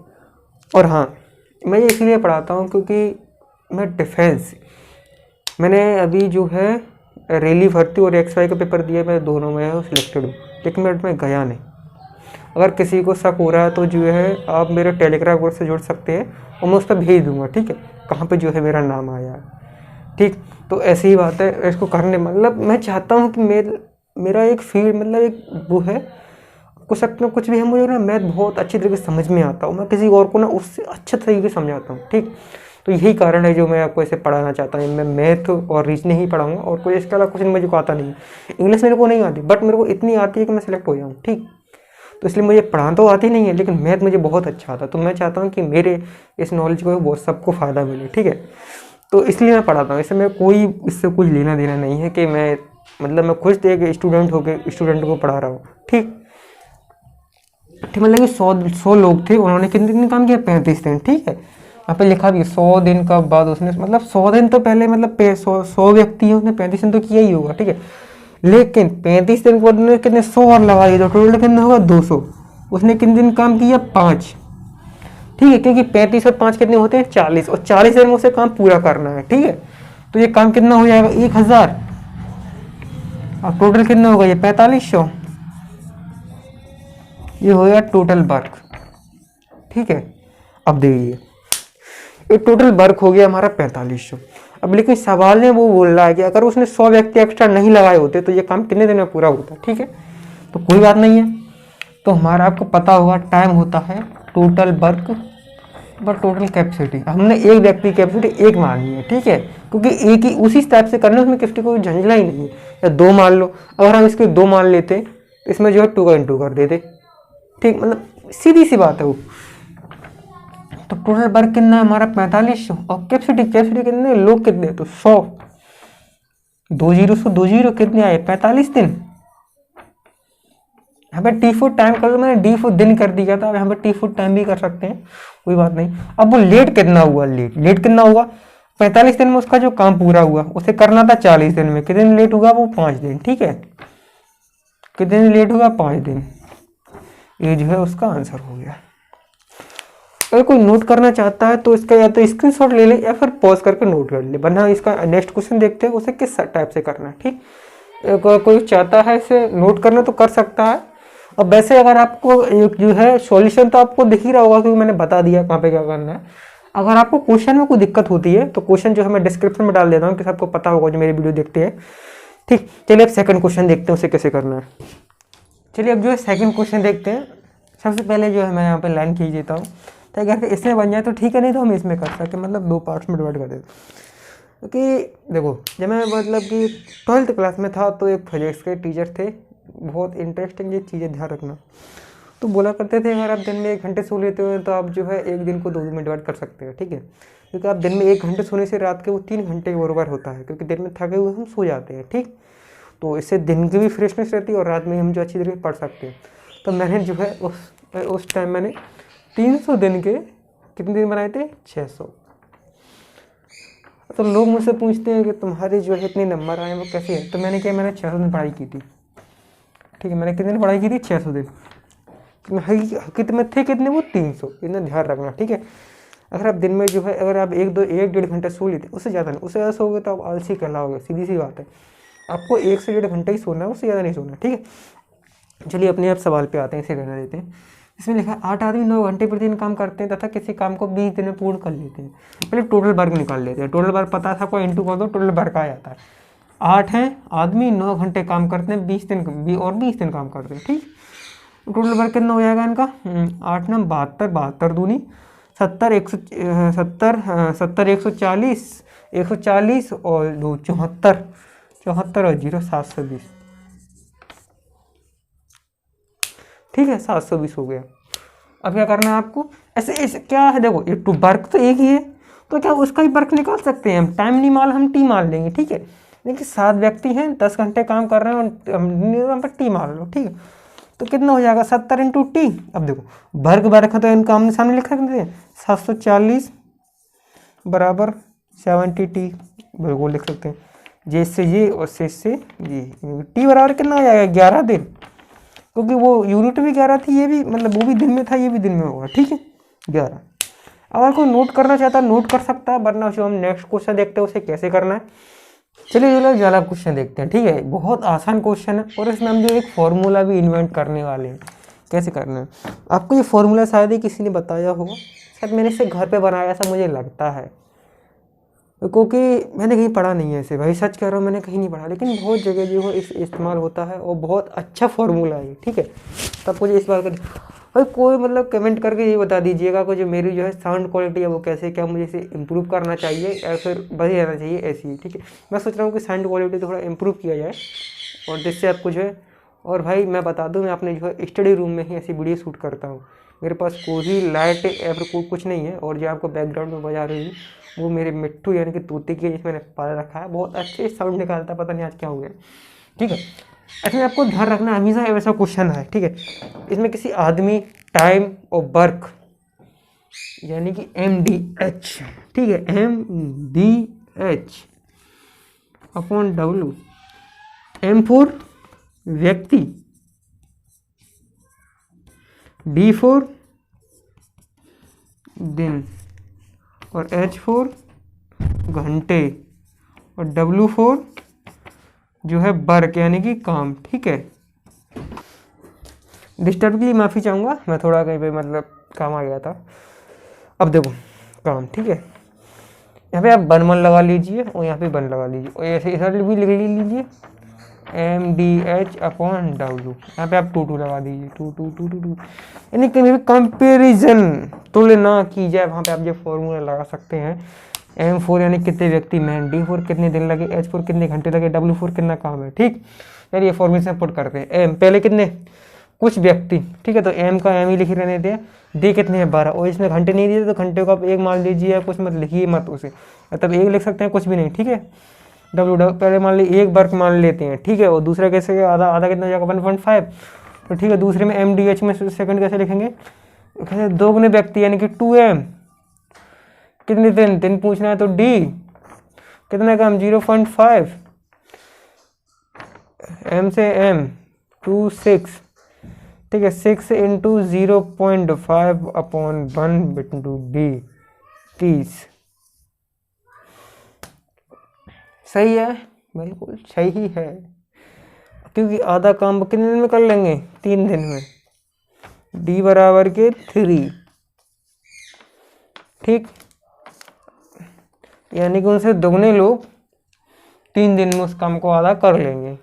और हाँ, मैं ये इसलिए पढ़ाता हूँ क्योंकि मैं डिफेंस, मैंने अभी जो है रेली भर्ती और XY का पेपर दिया, मैं दोनों में सिलेक्टेड हूँ, लेकिन मैं उसमें गया नहीं। अगर किसी को शक हो रहा है तो जो है आप मेरे टेलीग्राम ग्रुप से जुड़ सकते हैं और मैं उस पर भेज दूँगा, ठीक है, कहाँ पर जो है मेरा नाम आया है, ठीक। तो ऐसी ही बात है, इसको करने मतलब मैं चाहता हूँ कि मेरा एक फील्ड मतलब एक वो है, कुछ भी है, मुझे ना मैथ बहुत अच्छी तरीके से समझ में आता हूँ, मैं किसी और को ना उससे अच्छे तरीके से समझाता हूँ, ठीक। तो यही कारण है जो मैं आपको इसे पढ़ाना चाहता हूँ। मैं मैथ और रीजनिंग ही पढ़ाऊँगा और कोई इसके अलावा कुछ मुझे को आता नहीं है। इंग्लिश मेरे को नहीं आती, बट मेरे को इतनी आती है कि मैं सिलेक्ट हो जाऊँ, ठीक। तो इसलिए मुझे पढ़ाना तो आती नहीं है, लेकिन मैथ मुझे बहुत अच्छा आता है। तो मैं चाहता हूँ कि मेरे इस नॉलेज को बहुत सबको फ़ायदा मिले, ठीक है। तो इसलिए मैं पढ़ाता हूँ, इससे मैं कोई इससे कुछ लेना देना नहीं है कि मैं मतलब मैं खुद एक स्टूडेंट होकर स्टूडेंट को पढ़ा रहा हूँ, ठीक। मतलब कि 100 लोग थे, उन्होंने कितने दिन काम किया, 35 दिन, ठीक है। यहाँ पे लिखा भी 100 दिन का बाद उसने मतलब 100 दिन तो पहले मतलब 100 व्यक्ति है, उसने 35 दिन तो किया ही होगा, ठीक है। लेकिन 35 दिन के बाद उन्होंने कितने 100 और लगाई, तो टोटल कितना होगा 200। उसने कितने दिन काम किया, 5, ठीक है, क्योंकि 35 और 5 कितने होते हैं 40, और 40 दिन में उसे काम पूरा करना है, ठीक है। तो ये काम कितना हो जाएगा 1000, और टोटल कितना होगा ये 4500, ये हो गया टोटल वर्क, ठीक है। अब देखिए ये टोटल वर्क हो गया हमारा 4500। अब लेकिन सवाल में वो बोल रहा है कि अगर उसने 100 व्यक्ति एक्स्ट्रा नहीं लगाए होते तो ये काम कितने दिन में पूरा होता, ठीक है। तो कोई बात नहीं है, तो हमारा आपको पता होगा टाइम होता है टोटल वर्क पर टोटल कैपेसिटी। हमने एक व्यक्ति कैपेसिटी 1 माननी है, ठीक है, क्योंकि एक ही उसी टाइप से करना, उसमें किसी कोई झंझला ही नहीं है। या 2 मान लो, अगर हम इसके 2 मान लेते तो इसमें जो है 2 का इंटू कर देते, ठीक, मतलब सीधी सी बात है वो। तो टोटल वर्क कितना है हमारा 4500, और कैपेसिटी कितने लोग कितने, तो 100, 2 कितने आए 45 दिन। यहाँ पे T4 टाइम कर लो, मैंने D4 दिन कर दिया था, अब यहाँ पे T4 टाइम भी कर सकते हैं, कोई बात नहीं। अब वो लेट कितना हुआ, लेट कितना हुआ 45 दिन में उसका जो काम पूरा हुआ, उसे करना था 40 दिन में, कितने दिन लेट हुआ वो 5 दिन, ठीक है। कितने दिन लेट हुआ 5 दिन, ये जो है उसका आंसर हो गया। अगर कोई नोट करना चाहता है तो इसका या तो स्क्रीनशॉट ले ले या फिर पॉज करके नोट कर ले, वरना इसका नेक्स्ट क्वेश्चन देखते हैं उसे किस टाइप से करना है, ठीक। अगर कोई चाहता है इसे नोट करना तो कर सकता है। और वैसे अगर आपको जो है सॉल्यूशन तो आपको दिख ही रहा होगा क्योंकि मैंने बता दिया कहाँ पे क्या करना है। अगर आपको क्वेश्चन में कोई दिक्कत होती है तो क्वेश्चन जो है मैं डिस्क्रिप्शन में डाल देता हूँ कि सबको पता होगा जो मेरी वीडियो देखते हैं, ठीक। चलिए अब सेकंड क्वेश्चन देखते हैं उसे कैसे करना है। चलिए अब जो है सेकंड क्वेश्चन देखते हैं। सबसे पहले जो है मैं यहाँ पे लाइन खींच देता हूँ, तो अगर इसमें बन जाए तो ठीक है, नहीं तो हम इसमें कर सकते, मतलब 2 पार्ट्स में डिवाइड कर देते। क्योंकि देखो जब मैं मतलब कि 12th क्लास में था तो एक फिजिक्स के टीचर थे, बहुत इंटरेस्टिंग ये चीज़ें ध्यान रखना। तो बोला करते थे अगर आप दिन में 1 घंटे सो लेते हो तो आप जो है एक दिन को 2 दिन में डिवाइड कर सकते हो, ठीक है। क्योंकि आप दिन में 1 घंटे सोने से रात के वो 3 घंटे के बराबर होता है, क्योंकि दिन में थके हुए हम सो जाते हैं, ठीक। तो इससे दिन की भी फ्रेशनेस रहती है और रात में हम जो अच्छी तरीके से पढ़ सकते हैं। तो मैंने जो है उस टाइम मैंने 300 दिन के कितने दिन बनाए थे, 600। तो लोग मुझसे पूछते हैं कि तुम्हारे जो है इतने नंबर आए वो कैसे है। तो मैंने क्या, मैंने 600 दिन पढ़ाई की थी, ठीक है। मैंने कितने दिन पढ़ाई की थी, 600 दिन। हकीकत में थे कितने, वो 300। इतना ध्यान रखना, ठीक है। अगर आप दिन में जो है अगर आप 1-1.5 घंटे सो लेते, उससे ज़्यादा नहीं, उससे ज़्यादा सोओगे तो आप आलसी कहलाओगे, सीधी सी बात है। आपको 1 से 1.5 घंटे ही सोना है, उससे ज़्यादा नहीं सोना, ठीक है। चलिए अपने आप सवाल पे आते हैं, इसे रहने देते हैं। इसमें लिखा है 8 आदमी 9 घंटे प्रतिदिन काम करते हैं तथा किसी काम को 20 दिन में पूर्ण कर लेते हैं। पहले टोटल वर्क निकाल लेते हैं। टोटल वर्क पता था, कोई इंटू कर दो, टोटल वर्क आ जाता है। 8 हैं आदमी, 9 घंटे काम करते हैं, 20 दिन काम करते हैं, ठीक। टोटल वर्क कितना हो जाएगा इनका, 8 9 72 दूनी 70 140 और 2 74 और 0 720, ठीक है। 720 हो गया। अब क्या करना है आपको, ऐसे क्या है, देखो ये टू वर्क तो एक ही है, तो क्या उसका ही वर्क निकाल सकते हैं हम। टाइम नहीं माल, हम टी मान लेंगे, ठीक है। देखिए 7 व्यक्ति हैं, 10 घंटे काम कर रहे हैं और टी मान लो, ठीक है। तो कितना हो जाएगा, 70 इंटू टी। अब देखो वर्क है तो इनका आमने सामने लिखा है, 740 बराबर 70 टी, बिल्कुल लिख सकते हैं। जे से ये और से ये, टी बराबर कितना हो जाएगा, 11 दिन, क्योंकि वो यूनिट भी 11 थी, ये भी मतलब वो भी दिन में था, ये भी दिन में होगा, ठीक है 11। अगर कोई नोट करना चाहता है नोट कर सकता है, वरना जो हम नेक्स्ट क्वेश्चन देखते हैं उसे कैसे करना है। चलिए चलो ज़्यादा क्वेश्चन देखते हैं, ठीक है। बहुत आसान क्वेश्चन है और इसमें हम जो एक फॉर्मूला भी इन्वेंट करने वाले हैं, कैसे करना है। आपको ये फॉर्मूला शायद ही किसी ने बताया होगा, शायद मैंने इसे घर पे बनाया, ऐसा मुझे लगता है, क्योंकि मैंने कहीं पढ़ा नहीं है इसे, भाई सच कह रहा हूँ, मैंने कहीं नहीं पढ़ा, लेकिन बहुत जगह जो है इस इस्तेमाल होता है और बहुत अच्छा फॉर्मूला है, ठीक है। तब मुझे इस बात का भाई कोई मतलब कमेंट करके ये बता दीजिएगा कि जो मेरी जो है साउंड क्वालिटी है वो कैसे, क्या मुझे इसे इम्प्रूव करना चाहिए या फिर बढ़ी रहना चाहिए, ऐसी ही, ठीक है। मैं सोच रहा हूँ कि साउंड क्वालिटी थोड़ा इम्प्रूव किया जाए और जिससे आपको जो है, और भाई मैं बता दूँ, मैं अपने जो है स्टडी रूम में ही ऐसी वीडियो शूट करता हूँ। मेरे पास कोई लाइट या फिर कोई कुछ नहीं है, और जो आपको बैकग्राउंड में बजा रही है वो मेरे मिट्टू यानी कि तोते की, जिसमें मैंने पाल रखा है, बहुत अच्छे साउंड निकालता है, पता नहीं आज क्या हो गया, ठीक है। इसमें आपको ध्यान रखना हमेशा ऐसा क्वेश्चन है, ठीक है। इसमें किसी आदमी, टाइम और वर्क यानी कि MDH, ठीक है, MDH upon W, M four व्यक्ति, D फोर दिन और H फोर घंटे और W फोर जो है वर्क यानी कि काम, ठीक है। डिस्टर्ब के लिए माफ़ी चाहूँगा, मैं थोड़ा कहीं पे मतलब काम आ गया था। अब देखो काम, ठीक है। यहाँ पे आप 1 लगा लीजिए और यहाँ पे 1 लगा लीजिए और ऐसे इधर भी लिख लीजिए MDH अपॉन W। यहाँ पे आप 2 लगा दीजिए, 2 यानी कहीं भी कंपेरिजन तुलना की जाए, वहाँ पे आप ये फॉर्मूला लगा सकते हैं। M4 यानी कितने व्यक्ति मैन, D4 कितने दिन लगे, H4 कितने घंटे लगे, W4 कितना काम है, ठीक। यार ये फॉर्मूला पुट करते हैं। M पहले कितने, कुछ व्यक्ति, ठीक है, तो M का M ही लिख रहने दें। D कितने हैं, 12, और इसमें घंटे नहीं दिए तो घंटे को आप 1 मान लीजिए, या कुछ मत लिखिए मत उसे, मतलब 1 लिख सकते हैं, कुछ भी नहीं, ठीक है। W पहले मान लीजिए 1 वर्क मान लेते हैं, ठीक है, और दूसरा कैसे, आधा कितना हो जाएगा, 1.5, तो ठीक है। दूसरे में MDH में सेकंड कैसे लिखेंगे, कैसे 2 गुने व्यक्ति यानी कि 2M, कितने दिन पूछना है तो D कितना कम, 0.5, M से M 2 6, ठीक है, 6 इंटू 0.5 अपॉन 1 इंटू D 30। सही है, बिल्कुल सही है, क्योंकि आधा काम कितने दिन में कर लेंगे, 3 दिन में। D बराबर के 3, ठीक, यानी कि उनसे दोगुने लोग 3 दिन में उस काम को आधा कर लेंगे।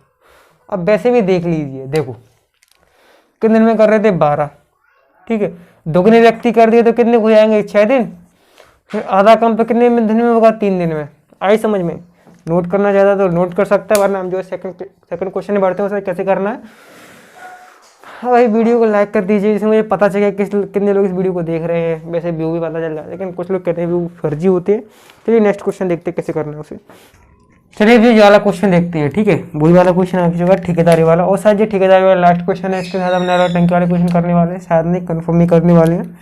अब वैसे भी देख लीजिए, देखो कितने दिन में कर रहे थे, 12, ठीक है। दोगुने व्यक्ति कर दिए तो कितने हो जाएंगे, 6 दिन। फिर आधा काम तो कितने दिन में होगा, 3 दिन में। आई समझ में? नोट करना चाहता तो नोट कर सकता है, वरना हम जो सेकंड क्वेश्चन में बढ़ते हैं उसे कैसे करना है। हाँ भाई, वीडियो को लाइक कर दीजिए, जिससे मुझे पता चले कितने लोग इस वीडियो को देख रहे हैं। वैसे व्यू भी पता चल रहा है, लेकिन कुछ लोग कहते हैं व्यू फर्जी होते हैं। चलिए नेक्स्ट क्वेश्चन देखते हैं कैसे करना है उसे। चलिए ये वाला क्वेश्चन देखते हैं, ठीक है। वही वाला क्वेश्चन आपकी जगह ठेकेदारी वाला, और शायद ये ठेकेदारी वाला लास्ट क्वेश्चन है। इसके साथ हम नहर और टंकी वाले क्वेश्चन करने वाले हैं, शायद नहीं, कन्फर्म नहीं करने वाले हैं,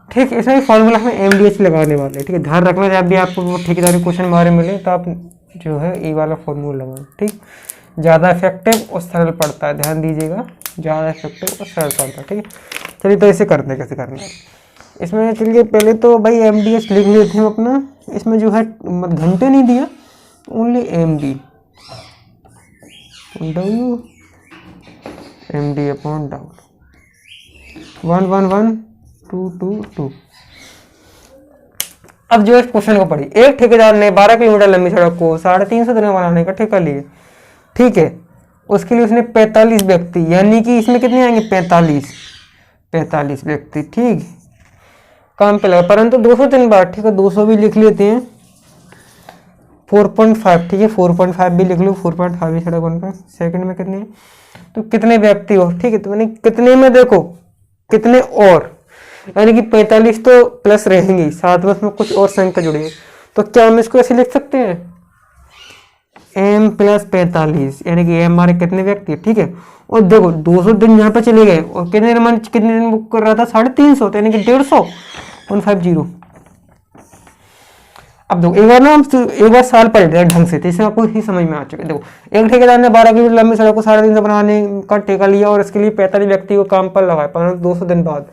ठीक। इसमें फॉर्मूला हमें MDH लगाने वाले हैं, ठीक है। ध्यान रखना, जब भी आपको ठेकेदारी क्वेश्चन के बारे में मिले तो आप जो है ये वाला फॉर्मूला लगाएं, ठीक। ज़्यादा इफेक्टिव और सरल पड़ता है, ध्यान दीजिएगा, ज़्यादा इफेक्टिव और सरल पड़ता है, ठीक है। चलिए तो ऐसे करते हैं, कैसे करना है इसमें। चलिए पहले तो भाई MDH लिख लेते हैं अपना। इसमें जो है घंटे नहीं दिया, only MD, W MD upon W 1 1 1 2 2 2। अब जो इस क्वेश्चन को पढ़ी, एक ठेकेदार ने 12 किलोमीटर लंबी सड़क को 350 दिन में बनाने का ठेका लिया, ठीक है। उसके लिए उसने 45 व्यक्ति, यानी कि इसमें कितने आएंगे 45 व्यक्ति, ठीक, काम पे लगा। परंतु 200 दिन बाद, ठीक है, 200 भी लिख लेते हैं, 4.5, ठीक है, 4.5 भी लिख लो, 4.5 भी सड़क बन पाए। सेकंड में कितने, तो कितने व्यक्ति हो, ठीक है। तो मैंने कितने में देखो कितने और, यानी कि 45 तो प्लस रहेंगे, साथ में उसमें कुछ और संख्या जुड़ेगी। तो क्या हम इसको ऐसे लिख सकते हैं, M + 45, यानी कि M हमारे कितने व्यक्ति, ठीक है। और देखो 200 दिन यहाँ पे चले गए, और कितने दिन बुक कर रहा था, 350, यानी कि 150, 150। अब देखो एक बार साल पढ़ लिया ढंग से, तो इसमें आपको ही समझ में आ चुका है। देखो एक ठेकेदार ने 12 किलोमीटर लंबी सड़क को 350 बनाने का ठेका लिया, और इसके लिए 45 व्यक्ति को काम पर लगाया, परंतु 200 दिन बाद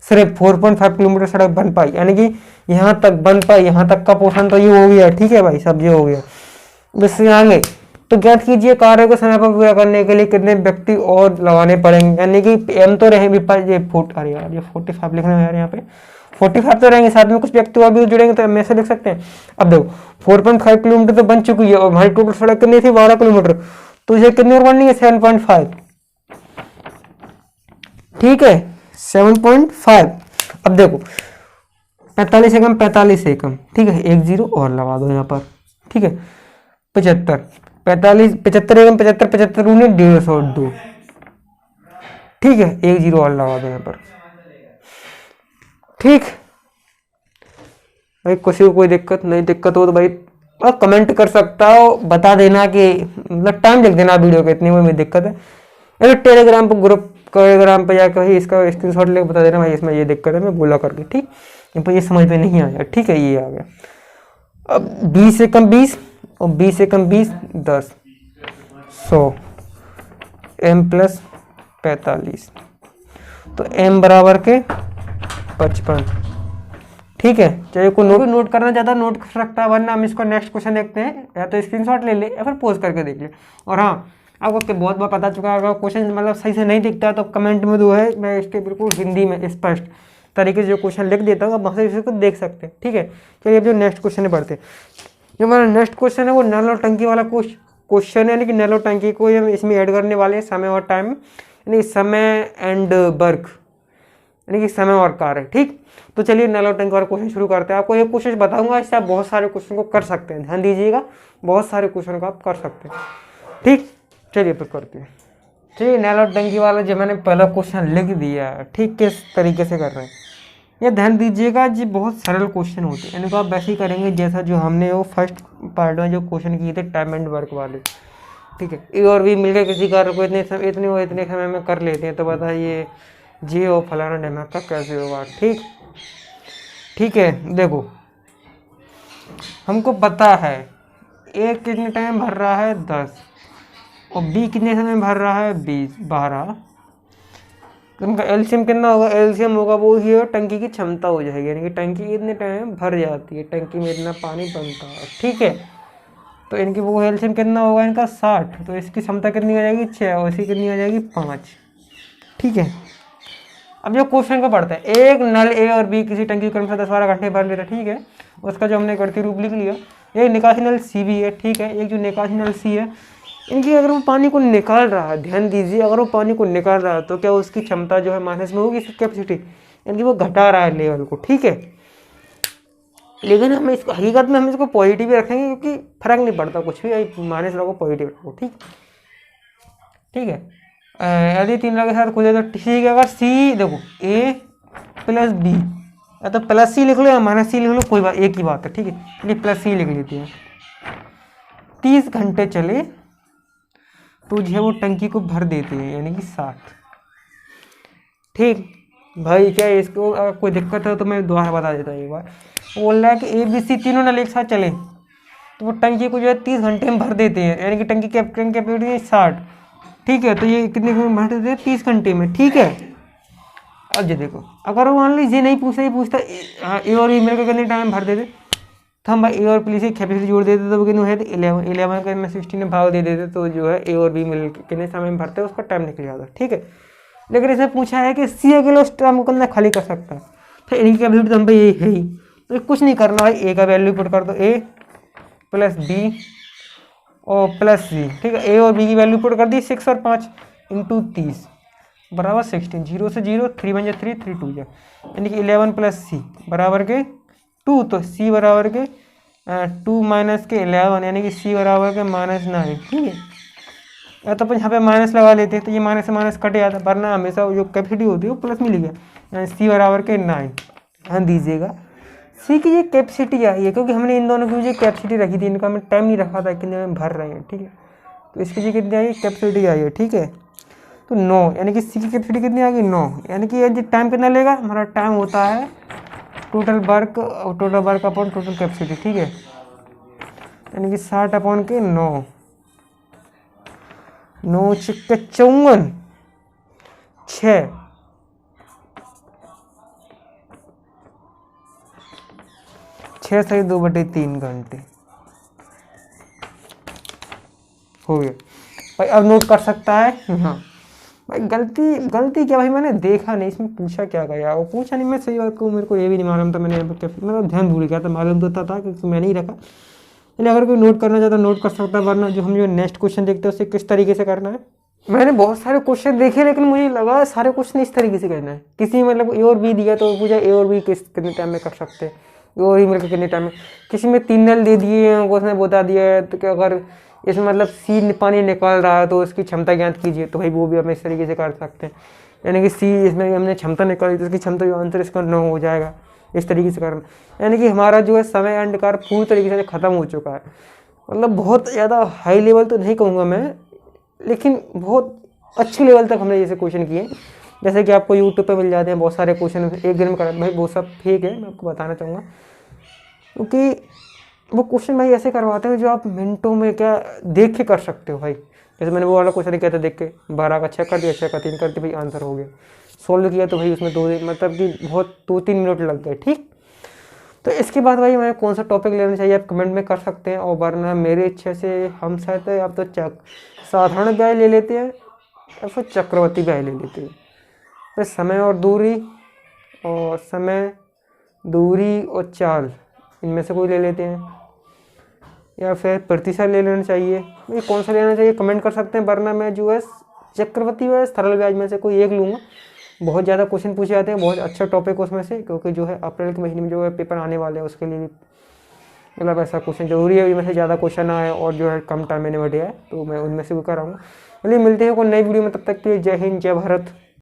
सिर्फ 4.5 किलोमीटर सड़क बन पाई, यानी कि यहाँ तक बन पाई, यहाँ तक का पोर्शन तो ये हो गया, ठीक है भाई, सब ये हो गया। बस यहाँ गए तो ज्ञात कीजिए कार्य को समय पर पूरा करने के लिए कितने व्यक्ति और लगाने पड़ेंगे, यानी कि M तो रहेंगे, ये 45 लिखना है यार, यहाँ पे 45 तो रहेंगे, साथ में कुछ व्यक्ति और भी जुड़ेंगे, तो हम ऐसे लिख सकते हैं। अब देखो 4.5 किलोमीटर तो बन चुकी है, और हमारी टोटल सड़क कितनी थी, 12 किलोमीटर, तो ये कितनी और बननी है, 7.5, ठीक है, 7.5। अब देखो 45 एकम 45 एकम, ठीक है, 1 0 और लगा दो यहाँ पर, ठीक है। 75 75 एकम 75 75 दूनी 150, ठीक है, 1 0 और लगा दो यहाँ पर, ठीक भाई। किसी को कोई दिक्कत नहीं, दिक्कत हो तो भाई कमेंट कर सकता हो, बता देना कि मतलब टाइम लिख देना वीडियो के, इतनी में दिक्कत है। अरे टेलीग्राम पर टेलीग्राम पर जाकर ही इसका स्क्रीनशॉट लेके बता देना भाई इसमें ये दिक्कत है, मैं बोला करके, ठीक। पर ये समझ में नहीं आया, ठीक है, ये आ गया। अब 20 एकम 20 और 20 एकम 20 10, 100, M + 45, तो M बराबर के 55, ठीक है। चलिए कोई नोट करना चाहता नोट कर सकता है, वरना हम इसको नेक्स्ट क्वेश्चन देखते हैं, या तो स्क्रीनशॉट ले ले या फिर पोज करके देख ले। और हाँ, आपको बहुत बार पता चुका है, अगर क्वेश्चन मतलब सही से नहीं दिखता तो कमेंट में जो है मैं इसके बिल्कुल हिंदी में स्पष्ट तरीके से जो क्वेश्चन लिख देता हूँ, आप वहाँ से इसको देख सकते हैं, ठीक है। चलिए अब जो नेक्स्ट क्वेश्चन में बढ़ते हैं। जो हमारा नेक्स्ट क्वेश्चन है वो नल और टंकी वाला क्वेश्चन है, यानी कि नल और टंकी को हम इसमें ऐड करने वाले हैं, समय और टाइम, यानी समय एंड वर्क, यानी कि समय और कार्य, ठीक। तो चलिए नल और टंकी वाला क्वेश्चन शुरू करते हैं। आपको ये क्वेश्चन बताऊंगा, इससे आप बहुत सारे क्वेश्चन को कर सकते हैं, ध्यान दीजिएगा, बहुत सारे क्वेश्चन को आप कर सकते हैं, ठीक। चलिए फिर करते हैं। चलिए नल और टंकी वाला जो मैंने पहला क्वेश्चन लिख दिया, ठीक, किस तरीके से कर रहे हैं ये ध्यान दीजिएगा। जी बहुत सरल क्वेश्चन होते हैं, इनको आप वैसे ही करेंगे जैसा जो हमने वो फर्स्ट पार्ट में जो क्वेश्चन किए थे टाइम एंड वर्क वाले, ठीक है। ए और बी मिलकर किसी कार्य को इतने समय में कर लेते हैं, तो बताइए जी वो फलाना ढिमाक का कैसे होगा, ठीक है। देखो हमको पता है ए कितने टाइम भर रहा है 10, और बी कितने समय भर रहा है 20 12, तो उनका एलसीएम कितना होगा, एलसीएम होगा वो ही है टंकी की क्षमता हो जाएगी, यानी कि टंकी इतने टाइम भर जाती है, टंकी में इतना पानी बनता है, ठीक है। तो इनकी वो एलसीएम कितना होगा इनका 60, तो इसकी क्षमता कितनी आ जाएगी 6, और इसकी कितनी आ जाएगी 5, ठीक है। अब जो क्वेश्चन को पढ़ते हैं, एक नल ए और बी किसी टंकी क्रम से 10-12 घंटे भर ले रहा है, ठीक है। उसका जो हमने गणितीय रूप लिख लिया, एक निकासी नल सी भी है, ठीक है, एक जो निकासी नल सी है, इनकी अगर वो पानी को निकाल रहा है, ध्यान दीजिए, अगर वो पानी को निकाल रहा है तो क्या उसकी क्षमता जो है माइनस में होगी, इसकी कैपेसिटी, यानी कि वो घटा रहा है लेवल को, ठीक है। लेकिन हम इसको हकीकत में हम इसको पॉजिटिव ही रखेंगे, क्योंकि फर्क नहीं पड़ता कुछ भी, माइनस रखो पॉजिटिव रखो, ठीक है। यदि 3 के साथ खुले तो ठीक है। अगर सी देखो ए प्लस बी, या तो प्लस सी लिख लो या माइनस सी लिख लो, कोई बात एक ही बात है, ठीक है। चलिए प्लस सी लिख लेते हैं। 30 घंटे चले तो जो है वो टंकी को भर देते हैं, यानी कि 60। ठीक भाई, क्या है इसको अगर कोई दिक्कत है तो मैं दोबारा बता देता हूँ एक बार। बोल रहा है कि ए बी सी तीनों नल एक साथ चले तो वो टंकी को जो है 30 घंटे में भर देते हैं, यानी कि टंकी कैपेसिटी है 60। ठीक है, तो ये कितने में भर देते हैं? 30 घंटे में, ठीक है। अब ये देखो, अगर वो मान लीजिए नहीं पूछता, ये पूछता ए और बी मिलकर कितने टाइम भर देते, तो हम भाई ए और बी से कैपेसिटी जोड़ देते तो वो कितने है 11 का मैं 16 में भाग दे देते, तो जो है ए और बी मिल कितने समय में भरते हैं उसका टाइम निकल जाता है, ठीक है। लेकिन इसमें पूछा है कि सी अकेले उस टाइम को कितना खाली कर सकता है, तो इनकी कैपेसिटी तो हम भाई ये है ही, तो कुछ नहीं करना भाई, ए का वैल्यू पुट कर दो, ए प्लस बी और प्लस सी, ठीक है। ए और बी की वैल्यू पुट कर दी 6 और 5 इंटू 30 बराबर 16। 0 से 0, 3 बन जाए 3, 3 2 जाए, यानी कि 11 प्लस सी बराबर के 2, तो सी बराबर के 2 माइनस के 11, यानी कि सी बराबर के -9, ठीक है। या तो अपन यहाँ पे माइनस लगा लेते हैं तो ये माइनस से माइनस कट जाता, वरना हमेशा जो कैपेसिटी होती है वो प्लस मिल गया, यानी सी बराबर के 9। ध्यान दीजिएगा, सी की ये कैपेसिटी आई है, क्योंकि हमने इन दोनों की जो कैपेसिटी रखी थी, इनका हमने टाइम नहीं रखा था कितने में भर रहे हैं, ठीक है। तो इसकी जी कितनी आई, कैपेसिटी आई है, ठीक है। तो 9, यानी कि सी की कैपेसिटी कितनी आ गई 9, यानी कि ये टाइम कितना लेगा, हमारा टाइम होता है total work upon total capacity, ठीक है। यानी कि 60 अपॉन के 9, 9 छिक्के 54, 6 सही 2/3 घंटे हो गया भाई। अब नोट कर सकता है। हाँ भाई, गलती क्या भाई, मैंने देखा नहीं इसमें पूछा क्या गया, वो पूछा नहीं, मैं सही बात कहूँ मेरे को ये भी नहीं मालूम था, मैंने ध्यान भूल गया था, मालूम तो था क्योंकि मैंने ही रखा। इसलिए अगर कोई नोट करना चाहता नोट कर सकता है, वरना जो हम जो नेक्स्ट क्वेश्चन देखते हैं उसे किस तरीके से करना है। मैंने बहुत सारे क्वेश्चन देखे, लेकिन मुझे लगा सारे क्वेश्चन इस तरीके से करना है। किसी मतलब ए और बी दिया तो पूछा ए और बी कितने टाइम में कर सकते हैं, ए और बी मिलकर कितने टाइम में। किसी में 3 नल दे दिए, उसने बता दिया है तो कि अगर इसमें मतलब सी पानी निकाल रहा है तो उसकी क्षमता ज्ञात कीजिए, तो भाई वो भी हम इस तरीके से कर सकते हैं। यानी कि सी इसमें हमने क्षमता निकाली तो उसकी क्षमता जो आंसर इसका 9 हो जाएगा, इस तरीके से करना। यानी कि हमारा जो है समय एंड कार पूरी तरीके से ख़त्म हो चुका है। मतलब बहुत ज़्यादा हाई लेवल तो नहीं कहूँगा मैं, लेकिन बहुत अच्छे लेवल तक हमने जैसे क्वेश्चन किए, जैसे कि आपको यूट्यूब पे मिल जाते हैं बहुत सारे क्वेश्चन एक दिन में कर, भाई वो सब फेक है, मैं आपको बताना चाहूँगा। क्योंकि वो क्वेश्चन भाई ऐसे करवाते हैं जो आप मिनटों में क्या देख के कर सकते हो भाई। जैसे मैंने वो वाला क्वेश्चन किया था, देख के 12 का 6 कर दिया, 6 का 3 कर दिया, भाई आंसर हो गया। सोल्व किया तो भाई उसमें 2 मतलब कि बहुत 2-3 मिनट लग गए, ठीक। तो इसके बाद भाई मैं कौन सा टॉपिक लेना चाहिए आप कमेंट में कर सकते हैं, और वरना मेरे इच्छे से हम शायद आप तो साधारण व्याय ले लेते हैं या फिर चक्रवर्ती व्याय ले लेते हैं। तो समय और दूरी और चाल इनमें से कोई ले लेते हैं, या फिर प्रतिशत ले लेना चाहिए। भाई कौन सा लेना चाहिए कमेंट कर सकते हैं, वरना मैं जो है चक्रवर्ती व्याय सरल ब्याज में से कोई एक लूँगा। बहुत ज़्यादा क्वेश्चन पूछे जाते हैं, बहुत अच्छा टॉपिक उसमें से, क्योंकि जो है अप्रैल के महीने में जो है पेपर आने वाले हैं उसके लिए मतलब ऐसा क्वेश्चन जरूरी है इनमें से ज़्यादा क्वेश्चन आए और जो है कम टाइम में निपट जाए, तो मैं उनमें से भी कराऊंगा। चलिए मिलते हैं कोई नई वीडियो में, तब तक के लिए जय हिंद जय भारत।